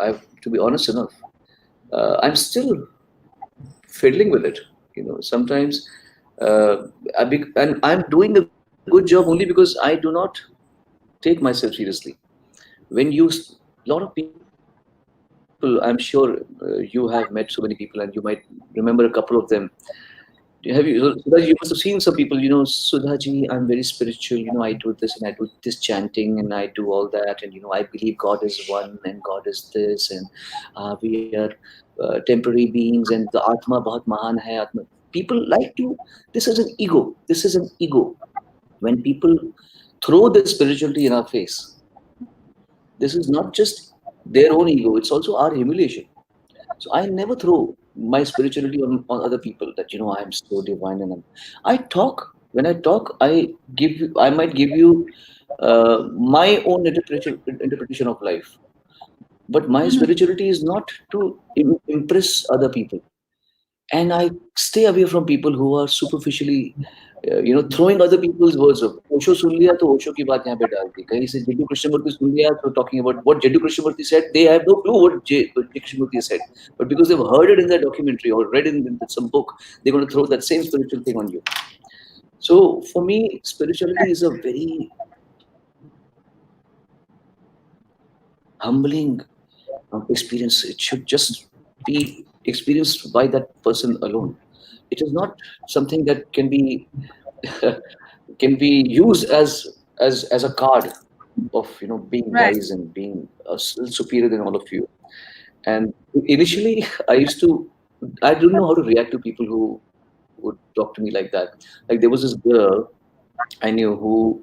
[SPEAKER 2] I have to be honest enough. I'm still fiddling with it. Sometimes, and I'm doing a good job only because I do not take myself seriously. When lot of people, I'm sure you have met so many people, and you might remember a couple of them. Have you, Sudha, you must have seen some people, Sudha ji, I'm very spiritual, I do this and I do this chanting and I do all that, and I believe God is one and God is this, and we are temporary beings, and the Atma bahut mahan hai. Atma. People like to, this is an ego. This is an ego. When people throw the spirituality in our face, this is not just their own ego, it's also our humiliation. So I never throw my spirituality on other people that I am so divine, and I talk. When I talk, I might give you my own interpretation of life. But my
[SPEAKER 1] Mhm.
[SPEAKER 2] spirituality is not to impress other people. And I stay away from people who are superficially throwing other people's words of Osho सुन लिया तो Osho की बात यहाँ पे डाल दी, कहीं से Jiddu Krishnamurti सुन लिया तो talking about what Jiddu Krishnamurti said, they have no clue what Krishnamurti said, but because they've heard it in their documentary or read in some book, they're going to throw that same spiritual thing on you. So for me, spirituality is a very humbling experience. It should just be experienced by that person alone. It is not something that can be can be used as a card of being
[SPEAKER 1] Right.
[SPEAKER 2] wise and being superior than all of you. And initially, I didn't know how to react to people who would talk to me like that. Like there was this girl I knew who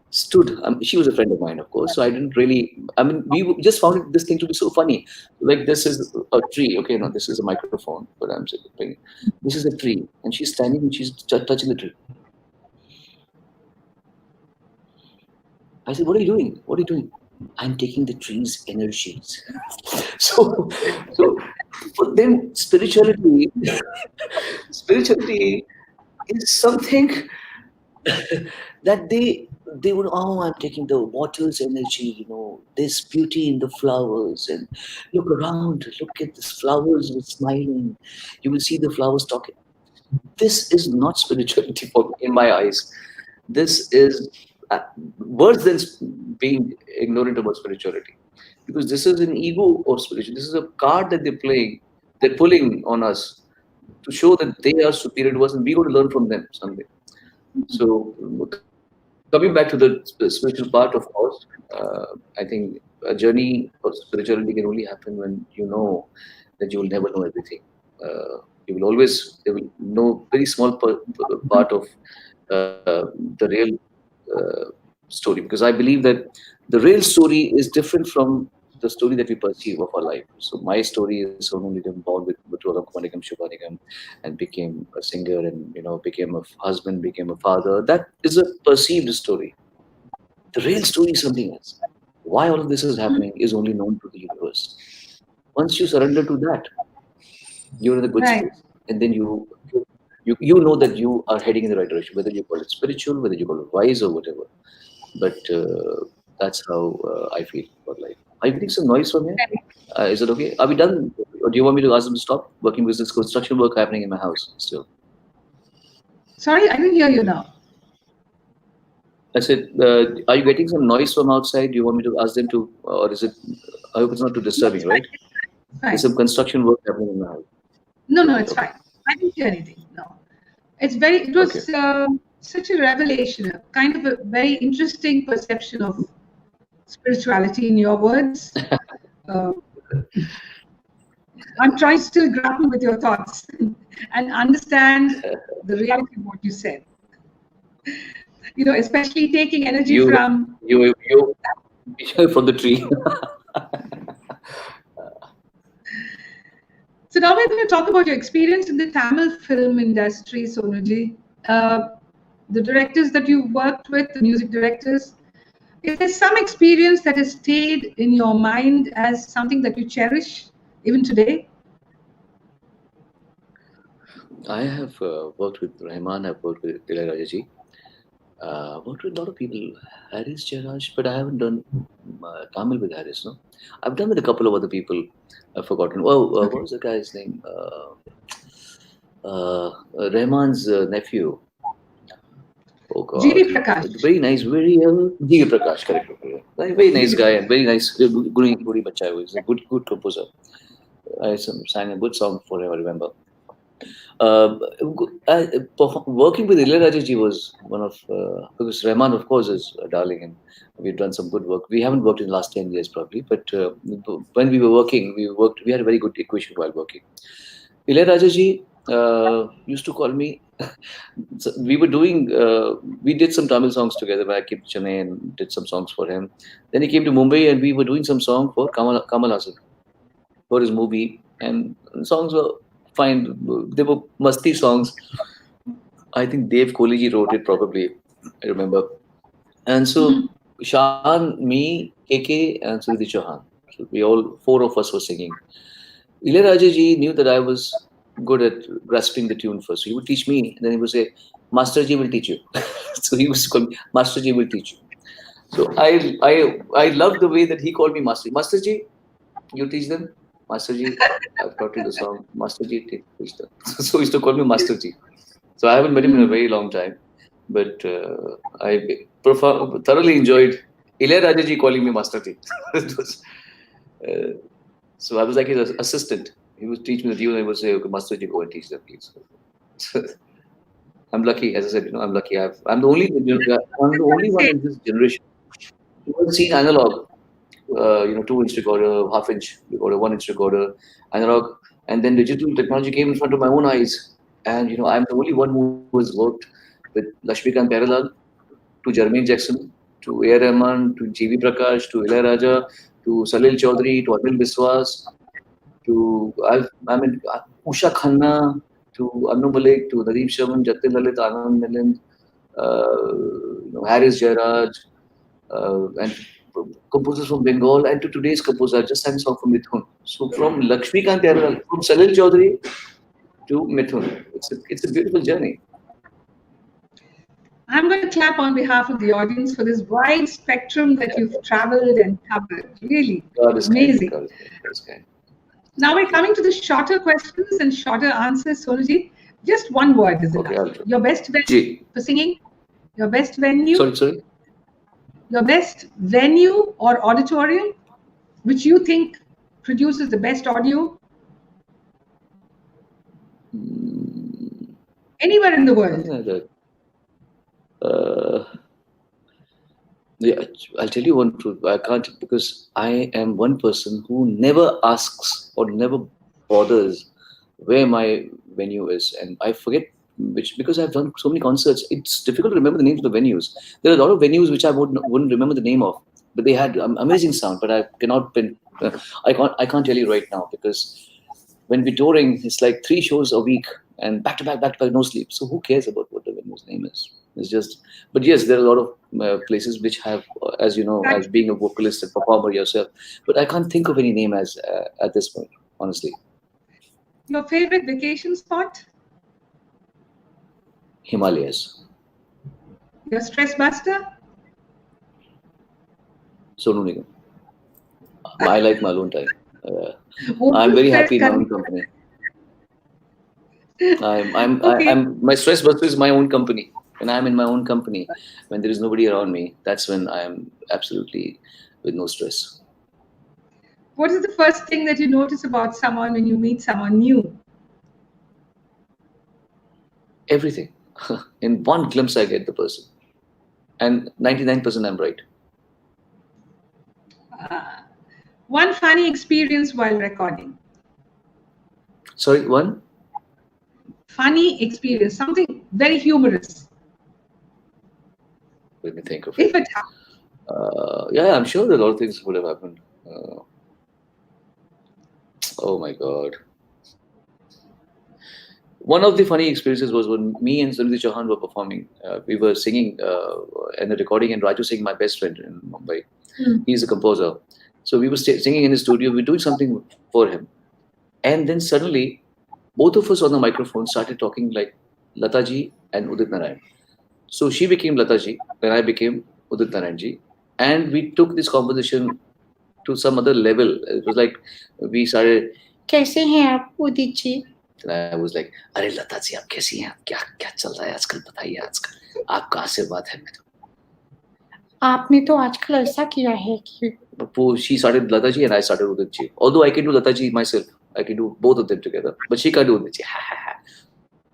[SPEAKER 2] stood. She was a friend of mine, of course. So I didn't really. I mean, just found this thing to be so funny. Like this is a tree. Okay, no, this is a microphone, but I'm saying this is a tree, and she's standing and she's touching the tree. I said, "What are you doing? What are you doing?" I'm taking the tree's energies. so, so for them, spirituality is something that they would, oh, I'm taking the water's energy, this beauty in the flowers, and look around, look at these flowers smiling, you will see the flowers talking. This is not spirituality in my eyes. This is worse than being ignorant about spirituality, because this is an ego of spirituality. This is a card that they're pulling on us to show that they are superior to us, and we're going to learn from them someday. So, coming back to the spiritual part, of course, I think a journey of spirituality can only happen when you know that you will never know everything. You will know very small part of the real uh, story, because I believe that the real story is different from the story that we perceive of our life. So my story is Sonu Nigam, born with Nigam, Sudha Nigam, and became a singer, and became a husband, became a father. That is a perceived story. The real story is something else. Why all of this is happening is only known to the universe. Once you surrender to that, you're in a good
[SPEAKER 1] Right.
[SPEAKER 2] space, and then you know that you are heading in the right direction, whether you call it spiritual, whether you call it wise, or whatever. But that's how I feel about life. Are you getting some noise from here? Is it okay? Are we done? Or do you want me to ask them to stop working, because there's construction work happening in my house still?
[SPEAKER 1] Sorry, I didn't hear you now.
[SPEAKER 2] I said, are you getting some noise from outside? Do you want me to ask them to, or is it? I hope it's not too
[SPEAKER 1] No, it's
[SPEAKER 2] disturbing,
[SPEAKER 1] fine.
[SPEAKER 2] right?
[SPEAKER 1] It's
[SPEAKER 2] There's
[SPEAKER 1] fine.
[SPEAKER 2] some construction work happening in my house.
[SPEAKER 1] No,
[SPEAKER 2] Okay,
[SPEAKER 1] it's
[SPEAKER 2] okay,
[SPEAKER 1] fine. I didn't hear anything. No. It
[SPEAKER 2] okay.
[SPEAKER 1] was such a revelation, a kind of a very interesting perception of spirituality in your words. Uh, I'm trying to still grapple with your thoughts and understand the reality of what you said. Especially taking energy
[SPEAKER 2] You,
[SPEAKER 1] from.
[SPEAKER 2] you're from the tree.
[SPEAKER 1] So So now we're going to talk about your experience in the Tamil film industry, Sonuji. The directors that you've worked with, the music directors. Is there some experience that has stayed in your mind as something that you cherish even today?
[SPEAKER 2] I have worked with Rahman, I've worked with Ilayaraja. Worked with a lot of people, Harris Jairaj, but I haven't done Tamil with Harris. No, I've done with a couple of other people. I've forgotten. Oh, what was the guy's name? Rahman's nephew. Oh God,
[SPEAKER 1] G.V. Prakash.
[SPEAKER 2] very nice, very G.V. Prakash, correct. Very nice guy and very nice. Guri Bacha, who is a good composer. I sang a good song for him. I remember. Working with Ilayaraja ji was one of because Rahman, of course, is a darling, and we've done some good work. We haven't worked in the last 10 years probably, but when we were working, we had a very good equation while working. Ilayaraja ji used to call me. So we did some Tamil songs together when I came to Chennai and did some songs for him. Then he came to Mumbai and we were doing some song for Kamal Haasan for his movie, and songs were fine. They were musty songs. I think Dev Kohli ji wrote it probably, I remember. And so Shahan, me, KK, and Sudhi Chauhan. So we all, four of us were singing. Ilayaraja ji knew that I was good at grasping the tune first. So he would teach me, and then he would say, Master ji will teach you. So he used to call me, Master ji will teach you. So I loved the way that he called me Master. Master ji, you teach them? Master ji, I've taught you the song. Master ji, teach them. So he used to call me Master ji. So I haven't met him in a very long time. But I thoroughly enjoyed Ilayaraja ji calling me Master ji. It was, so I was like his assistant. He would teach me the tune and I would say, okay, Master ji, go and teach them, please. I'm lucky, as I said, I'm lucky. I'm the only one in this generation who has seen analog, 2-inch recorder, half-inch recorder, 1-inch recorder, analog, and then digital technology came in front of my own eyes. And I'm the only one who has worked with Lakshmikant Pyarelal, to Jermaine Jackson, to A. Rahman, to G.V. Prakash, to Ilayaraja, to Salil Chaudhary, to Anil Biswas, to Usha Khanna, to Anu Malik, to Nadeem Sharman, Jatin Lalit, Anand Milind, Harris Jairaj, and composers from Bengal, and to today's composer. I just sang a song from Mithun. So from Lakshmikant Pyarelal, from Salil Chaudhary to Mithun. It's a beautiful journey.
[SPEAKER 1] I'm going to clap on behalf of the audience for this wide spectrum that you've traveled and covered. Really amazing.
[SPEAKER 2] God is kind.
[SPEAKER 1] Now we're coming to the shorter questions and shorter answers, Sonuji. Just one word is enough. Your best venue for singing? Your best venue?
[SPEAKER 2] Sorry?
[SPEAKER 1] Your best venue or auditorium, which you think produces the best audio? Anywhere in the world.
[SPEAKER 2] Yeah, I'll tell you one truth. I can't, because I am one person who never asks or never bothers where my venue is, and I forget which, because I've done so many concerts. It's difficult to remember the names of the venues. There are a lot of venues which I wouldn't remember the name of, but they had amazing sound. But I cannot I can't tell you right now, because when we're touring, it's like 3 shows a week and back to back, no sleep. So who cares about what the venue's name is? It's just, but yes, there are a lot of places which have, as you know, as being a vocalist and performer yourself, but I can't think of any name as at this point, honestly.
[SPEAKER 1] Your favorite vacation spot?
[SPEAKER 2] Himalayas.
[SPEAKER 1] Your stress buster?
[SPEAKER 2] Sonu Nigam. I like my alone time. I'm very happy in my own company. My stress buster is my own company. When I'm in my own company, when there is nobody around me, that's when I'm absolutely with no stress.
[SPEAKER 1] What is the first thing that you notice about someone when you meet someone new?
[SPEAKER 2] Everything. In one glimpse, I get the person. And 99% I'm right.
[SPEAKER 1] One funny experience while recording.
[SPEAKER 2] Sorry, one?
[SPEAKER 1] Funny experience, something very humorous.
[SPEAKER 2] Let me think of
[SPEAKER 1] it. If it
[SPEAKER 2] happened. Yeah, I'm sure that a lot of things would have happened. Oh my God. One of the funny experiences was when me and Sonu Nigam were performing. We were singing in a recording, and Raju Singh, my best friend in Mumbai, he's a composer. So we were singing in his studio. We were doing something for him, and then suddenly, both of us on the microphone started talking like Lataji and Udit Narayan. So she became Lataji, and I became Udit Narayanji, and we took this composition to some other level. It was like we started. कैसे हैं आप Udit ji? I was like, अरे लता जी आप कैसी हैं? क्या क्या चल रहा है आजकल? बताइए आजकल आपका आशीर्वाद है मेरे।
[SPEAKER 3] आपने तो आजकल ऐसा किया है कि
[SPEAKER 2] She started Lata ji and I started Udit ji. Although I can do Lata ji myself, I can do both of them together, but she can't do Udit ji.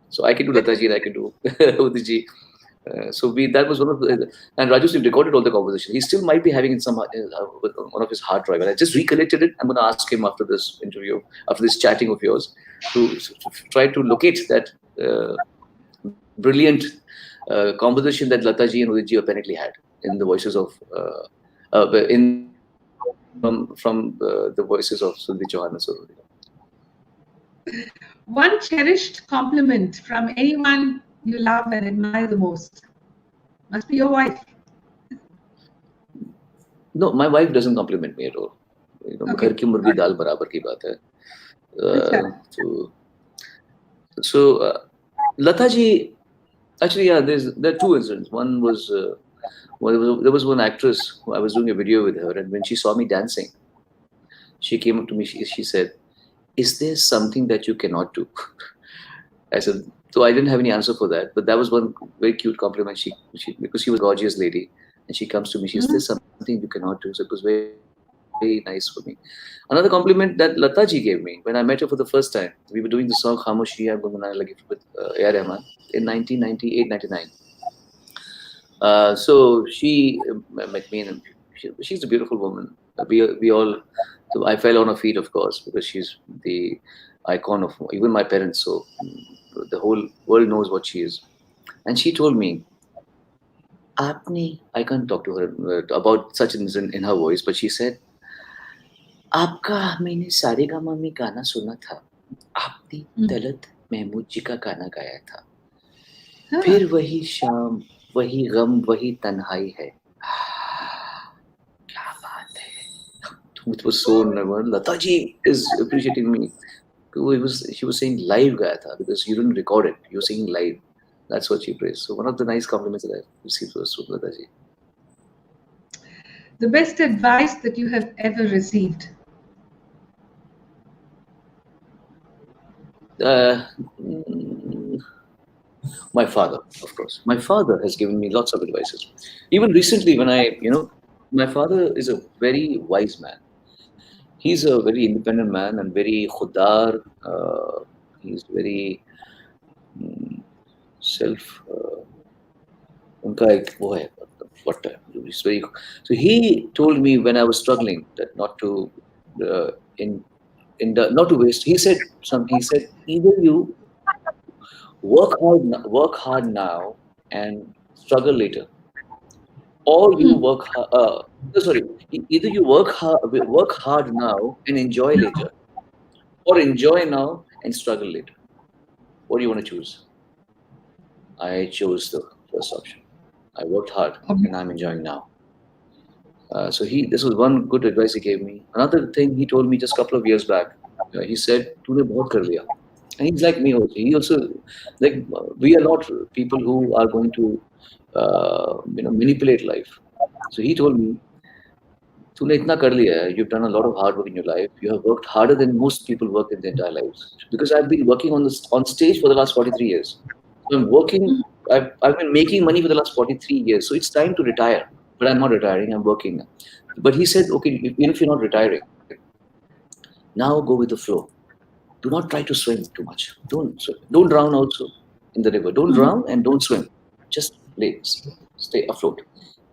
[SPEAKER 2] So I can do Lata ji and I can do Udit ji. So that was one of the, and Raju Singh recorded all the composition. He still might be having in some one of his hard drive. And I just recollected it. I'm going to ask him after this interview, after this chatting of yours, to try to locate that brilliant composition that Lata ji and Udit ji apparently had in the voices of from the voices of Sundhi Chauhan and Sonu Nigam.
[SPEAKER 1] One cherished compliment from anyone you love and admire the most must be your wife.
[SPEAKER 2] No, my wife doesn't compliment me at all. You know, घर की मुर्गी दाल बराबर की बात है. So Lata ji, actually, yeah, there are two incidents. One was there was one actress who I was doing a video with her, and when she saw me dancing, she came up to me. She said, "Is there something that you cannot do?" I said, so I didn't have any answer for that, but that was one very cute compliment. She because she was a gorgeous lady, and she comes to me. She says, "There's something you cannot do." So it was very, very nice for me. Another compliment that Lata ji gave me when I met her for the first time. We were doing the song "Khamoshi Hai Gungunane Lagi" with A.R. Rahman in 1998-99. So she met me, and she's a beautiful woman. We all, so I fell on her feet, of course, because she's the icon of even my parents. So the whole world knows what she is. And she told me, "Aapne," I can't talk to her about such an incident in her voice, but she said, "आपका मैंने सारेगामा में गाना सुना था. आपने तलत महमूद जी का गाना गाया था. फिर वही शाम, वही गम, वही तन्हाई है." क्या बात है. It was so never. Lata ji is appreciating me. She was saying live gaya tha because you didn't record it. You were singing live. That's what she praised. So one of the nice compliments that I received was from Lata ji.
[SPEAKER 1] The best advice that you have ever received?
[SPEAKER 2] My father, of course. My father has given me lots of advices. Even recently, when my father is a very wise man. He's a very independent man and very khudar. He's very self. उनका एक वो है, what he's very. So he told me when I was struggling that not to not to waste. He said either you work hard now and struggle later, or you work either you work hard now and enjoy later, or enjoy now and struggle later. What do you want to choose? I chose the first option. I worked hard and I'm enjoying now. So this was one good advice he gave me. Another thing he told me just a couple of years back, he said, "Tune bahut kar liya." And he's like me also. He also, like, we are not people who are going to manipulate life. So he told me, "Tune itna kar liya hai. You've done a lot of hard work in your life. You have worked harder than most people work in their entire lives." Because I've been working on stage for the last 43 years. So I'm working. I've been making money for the last 43 years. So it's time to retire. But I'm not retiring. I'm working. But he said, "Okay, even if you're not retiring, now go with the flow. Do not try to swim too much. Don't swim. Don't drown also in the river. Don't drown and don't swim. Just stay afloat.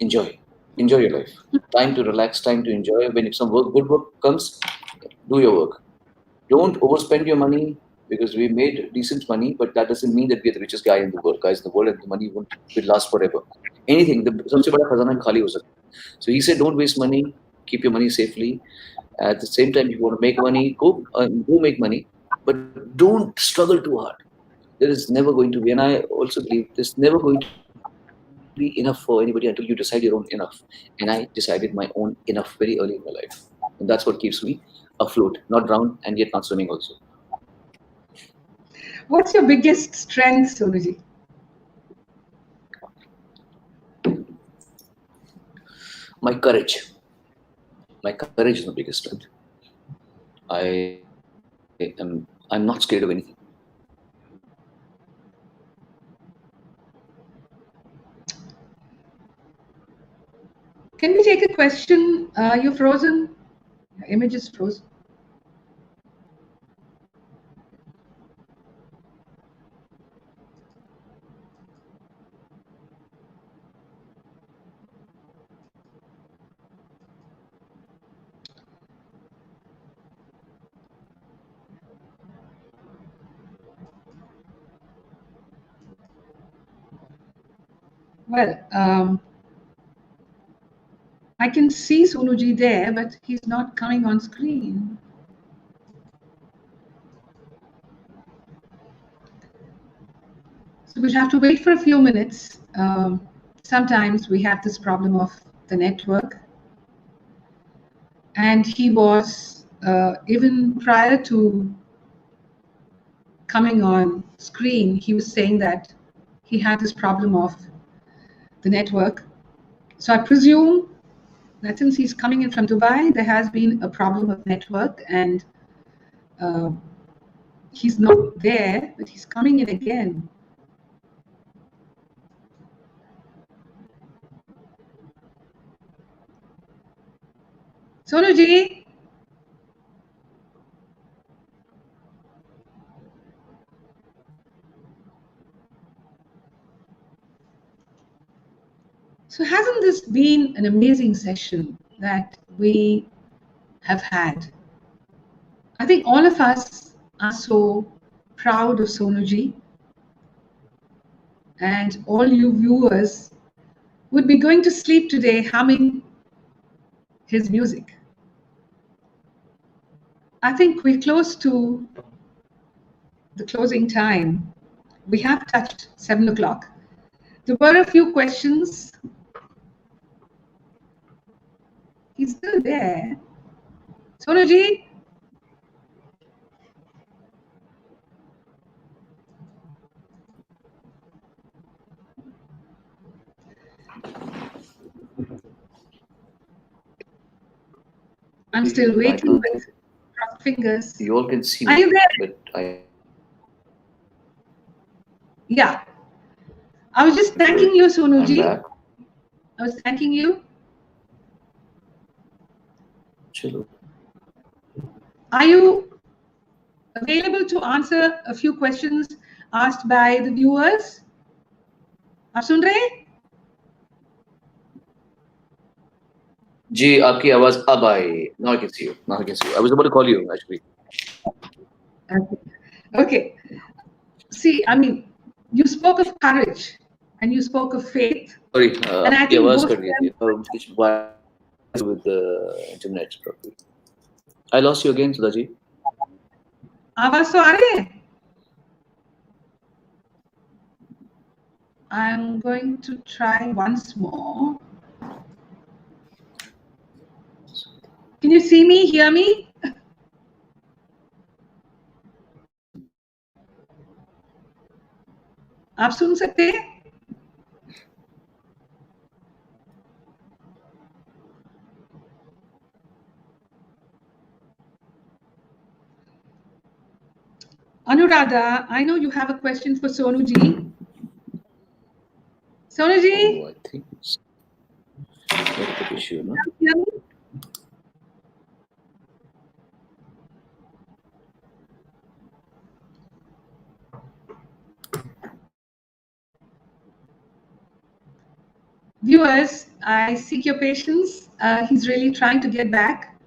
[SPEAKER 2] Enjoy your life. Time to relax. Time to enjoy. When if some good work comes, do your work. Don't overspend your money because we made decent money, but that doesn't mean that we're the richest guys in the world, and the money will last forever. Anything. सबसे बड़ा खजाना खाली हो सकता है. So he said, don't waste money. Keep your money safely. At the same time, if you want to make money, go make money, but don't struggle too hard. there is never going to be, and I also believe there's never going to be enough for anybody until you decide your own enough. And I decided my own enough very early in my life. And that's what keeps me afloat, not drowned and yet not swimming also.
[SPEAKER 1] What's your biggest strength, Sonuji?
[SPEAKER 2] My courage. My courage is my biggest strength. I'm not scared of anything.
[SPEAKER 1] Can we take a question? You're frozen. Your image is frozen. Well, I can see Sonuji there, but he's not coming on screen. So we'll have to wait for a few minutes. Sometimes we have this problem of the network. And he was, even prior to coming on screen, he was saying that he had this problem of the network. So I presume that since he's coming in from Dubai, there has been a problem of network, and he's not there, but he's coming in again. Sonuji? So hasn't this been an amazing session that we have had? I think all of us are so proud of Sonuji, and all you viewers would be going to sleep today humming his music. I think we're close to the closing time. We have touched 7 o'clock. There were a few questions. He's still there. Sonuji? I'm still waiting with crossed fingers.
[SPEAKER 2] You all can see
[SPEAKER 1] me. Are you there?
[SPEAKER 2] But
[SPEAKER 1] Yeah. I was just thanking you, Sonuji.
[SPEAKER 2] I'm back.
[SPEAKER 1] I was thanking you.
[SPEAKER 2] Chalo.
[SPEAKER 1] Are you available to answer a few questions asked by the viewers? आप सुन रहे हैं?
[SPEAKER 2] जी, आपकी आवाज अब आई. Now I can see you. I was about to call you actually.
[SPEAKER 1] Okay. See, I mean, you spoke of courage and you spoke of faith.
[SPEAKER 2] Sorry,
[SPEAKER 1] and I think both
[SPEAKER 2] with the internet probably. I lost you again, Sudha ji.
[SPEAKER 1] आवाज तो आ रही है? I'm going to try once more. Can you see me, hear me? आप सुन सकते हैं? Anuradha, I know you have a question for Sonuji. Sonuji?
[SPEAKER 2] Oh, I think it's network issue, no?
[SPEAKER 1] Viewers, I seek your patience. He's really trying to get back,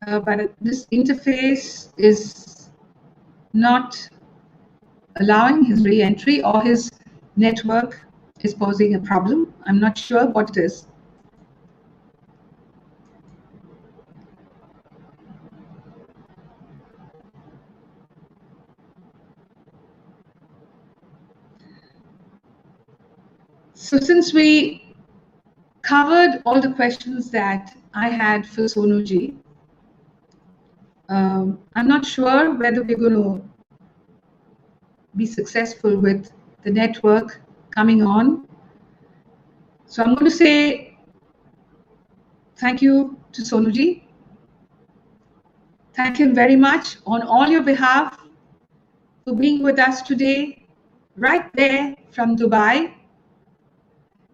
[SPEAKER 1] but this interface is not allowing his re-entry, or his network is posing a problem. I'm not sure what it is. So since we covered all the questions that I had for Sonuji, I'm not sure whether we're going to be successful with the network coming on. So I'm going to say thank you to Sonuji. Thank him very much on all your behalf for being with us today, right there from Dubai.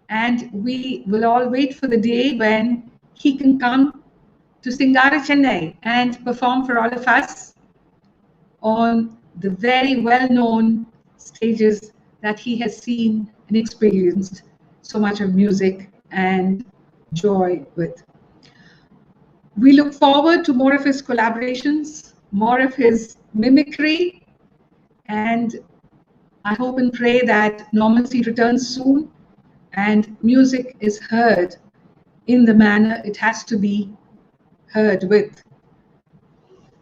[SPEAKER 1] And we will all wait for the day when he can come to Singara, Chennai and perform for all of us on the very well-known stages that he has seen and experienced so much of music and joy with. We look forward to more of his collaborations, more of his mimicry, and I hope and pray that normalcy returns soon and music is heard in the manner it has to be heard, with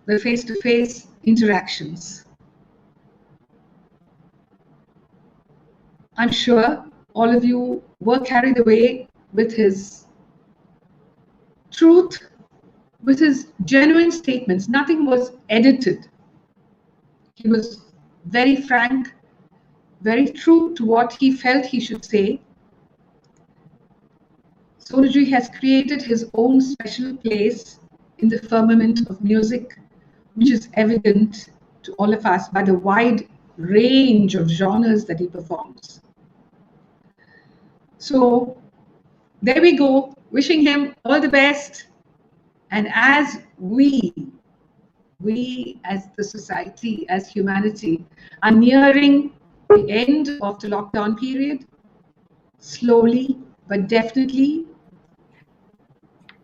[SPEAKER 1] the face-to-face interactions. I'm sure all of you were carried away with his truth, with his genuine statements. Nothing was edited. He was very frank, very true to what he felt he should say. Sonuji has created his own special place in the firmament of music, which is evident to all of us by the wide range of genres that he performs. So there we go, wishing him all the best. And as we as the society, as humanity, are nearing the end of the lockdown period, slowly but definitely.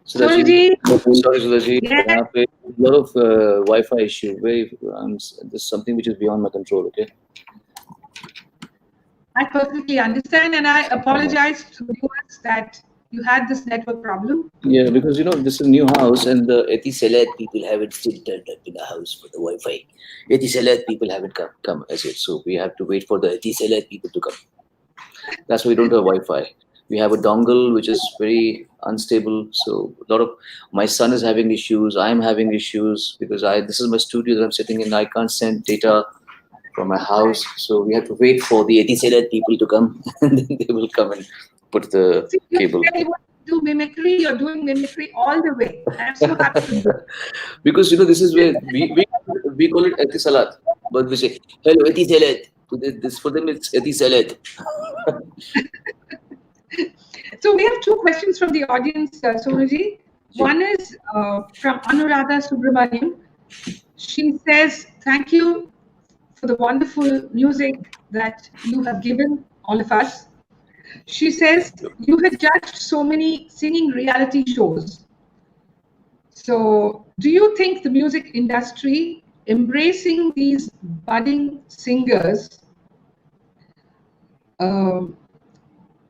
[SPEAKER 2] Sorry, Sudha.
[SPEAKER 1] Yeah.
[SPEAKER 2] A lot of Wi-Fi issue. This is something which is beyond my control. Okay.
[SPEAKER 1] I perfectly understand, and I apologize to viewers that you had this network problem.
[SPEAKER 2] Yeah, because this is a new house, and the Etisalat people haven't still turned up in the house for the Wi-Fi. Etisalat people haven't come as yet, so we have to wait for the Etisalat people to come. That's why we don't have Wi-Fi. We have a dongle which is very unstable. So a lot of my son is having issues. I'm having issues because this is my studio that I'm sitting in. I can't send data from my house, so we have to wait for the Etisalat people to come, and then they will come and put the cable.
[SPEAKER 1] You want to do mimicry, you're doing mimicry all the way. I'm so happy.
[SPEAKER 2] Because this is where we call it Etisalat, but we say hello Etisalat. This for them it's Etisalat.
[SPEAKER 1] So we have two questions from the audience, Sonuji. One is from Anuradha Subramaniam. She says, thank you for the wonderful music that you have given all of us. She says, you have judged so many singing reality shows. So do you think the music industry embracing these budding singers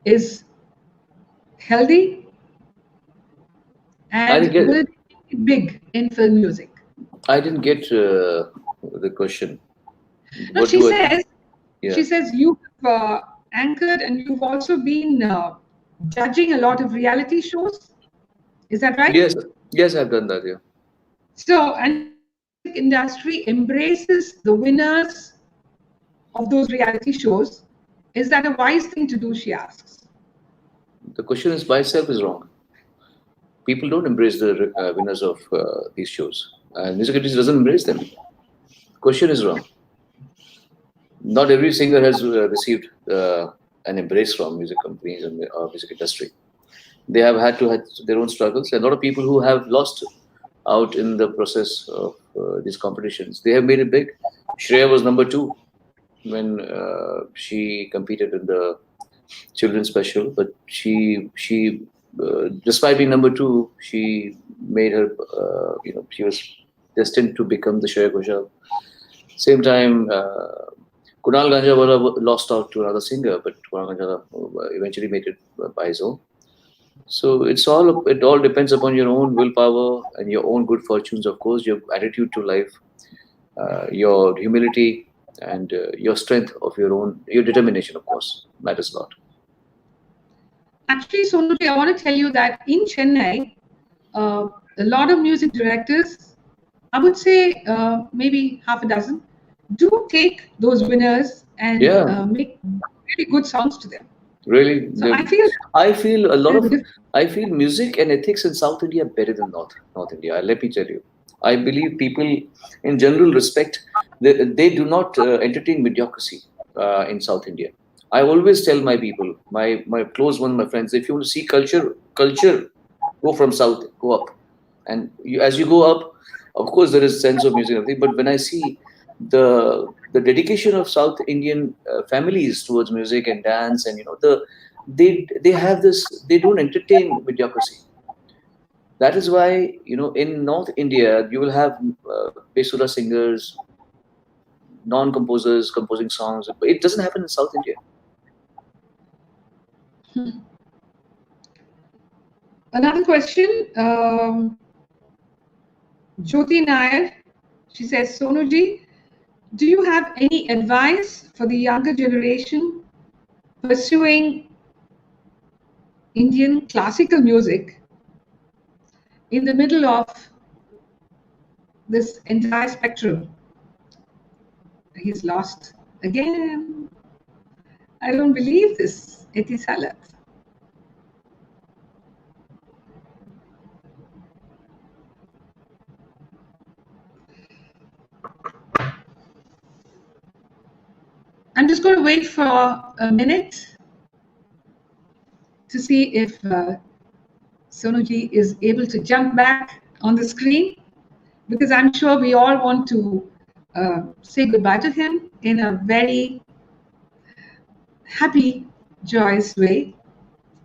[SPEAKER 1] is healthy, and will it be big in film music?
[SPEAKER 2] I didn't get the question.
[SPEAKER 1] No, she says you have anchored and you've also been judging a lot of reality shows. Is that right?
[SPEAKER 2] Yes, I've done that. Yeah.
[SPEAKER 1] So, and the industry embraces the winners of those reality shows. Is that a wise thing to do? She asks.
[SPEAKER 2] The question is by itself is wrong. People don't embrace the winners of these shows. Music industry doesn't embrace them. The question is wrong. Not every singer has received an embrace from music companies and music industry. They have had to have their own struggles. A lot of people who have lost out in the process of these competitions, they have made it big. Shreya was number 2 when she competed in the children's special, but she despite being number 2, she made her she was destined to become the Shreya Ghoshal. Same time, Kunal Ganjawala lost out to another singer, but Kunal Ganjawala eventually made it by his own. So it all depends upon your own willpower and your own good fortunes, of course, your attitude to life, your humility, and your strength of your determination, of course, matters a lot.
[SPEAKER 1] Actually, Sonuji, I want to tell you that in Chennai, a lot of music directors, I would say maybe half a dozen, do take those winners and make really good songs to them.
[SPEAKER 2] Really,
[SPEAKER 1] So
[SPEAKER 2] I feel a lot of music and ethics in South India are better than North India. Let me tell you, I believe people in general respect. They do not entertain mediocrity in South India. I always tell my people, my close ones, my friends, if you want to see culture, go from South, go up, and as you go up, of course there is sense of music and everything. But when I see the dedication of South Indian families towards music and dance, and they have this, they don't entertain mediocrity. That is why in North India you will have Besura singers, non-composers composing songs. But it doesn't happen in South India.
[SPEAKER 1] Another question, Jyoti Nair, she says, Sonuji, do you have any advice for the younger generation pursuing Indian classical music in the middle of this entire spectrum? He's lost again. I don't believe this. Etisalat. I'm just going to wait for a minute to see if Sonuji is able to jump back on the screen, because I'm sure we all want to say goodbye to him in a very happy, joyous way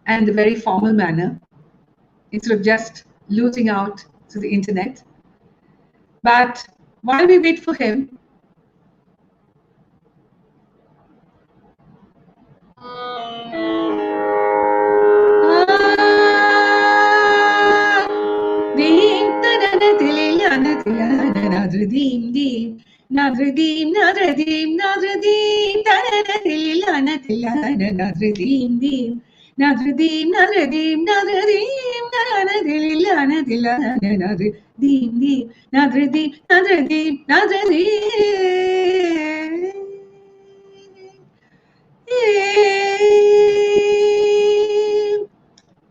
[SPEAKER 1] and a very formal manner, instead of just losing out to the internet. But while we wait for him,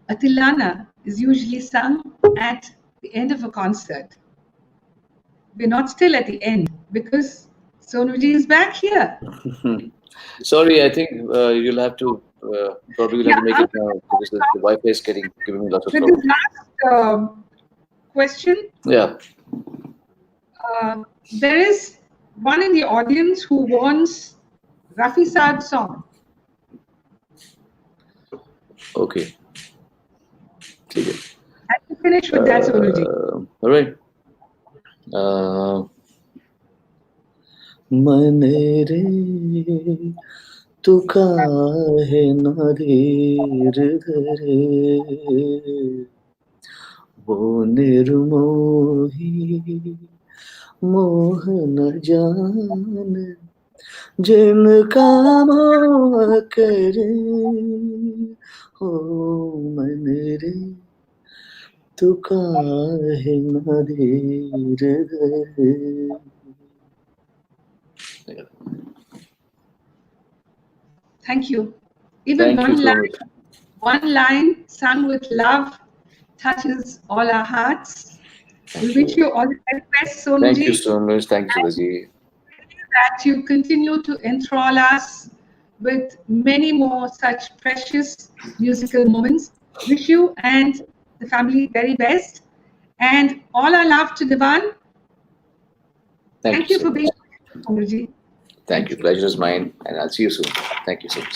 [SPEAKER 1] Atilana is usually sung at the end of a concert. We're not still at the end because Sonuji is back here.
[SPEAKER 2] Sorry, I think you'll have to probably have to make it now because the Wi-Fi is giving me lots of trouble.
[SPEAKER 1] With the last question,
[SPEAKER 2] yeah,
[SPEAKER 1] there is one in the audience who wants Rafi Saad's song.
[SPEAKER 2] Okay.
[SPEAKER 1] I have to finish with that, Sonuji.
[SPEAKER 2] All right. Mane re tu kahe na dheer dhare wo nirmohi moh na jaane jinka moh kare ho mane re tu kahe na dheer dhare.
[SPEAKER 1] Thank you. Even one line sung with love touches all our hearts. We wish you all the very best, Sonuji.
[SPEAKER 2] Thank you so much. Thank you, Sudha.
[SPEAKER 1] That you continue to enthrall us with many more such precious musical moments. Wish you and the family very best. And all our love to Divan. Thank you for being here, Sonuji.
[SPEAKER 2] Thank you. Pleasure is mine. And I'll see you soon. Thank you so much.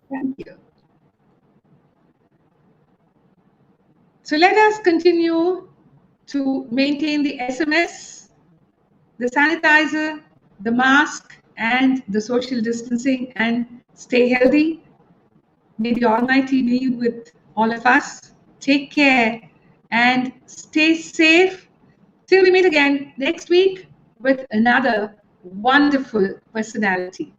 [SPEAKER 1] Thank you. So let us continue to maintain the SMS, the sanitizer, the mask, and the social distancing, and stay healthy. May the Almighty be with all of us. Take care and stay safe till we meet again next week with another wonderful personality.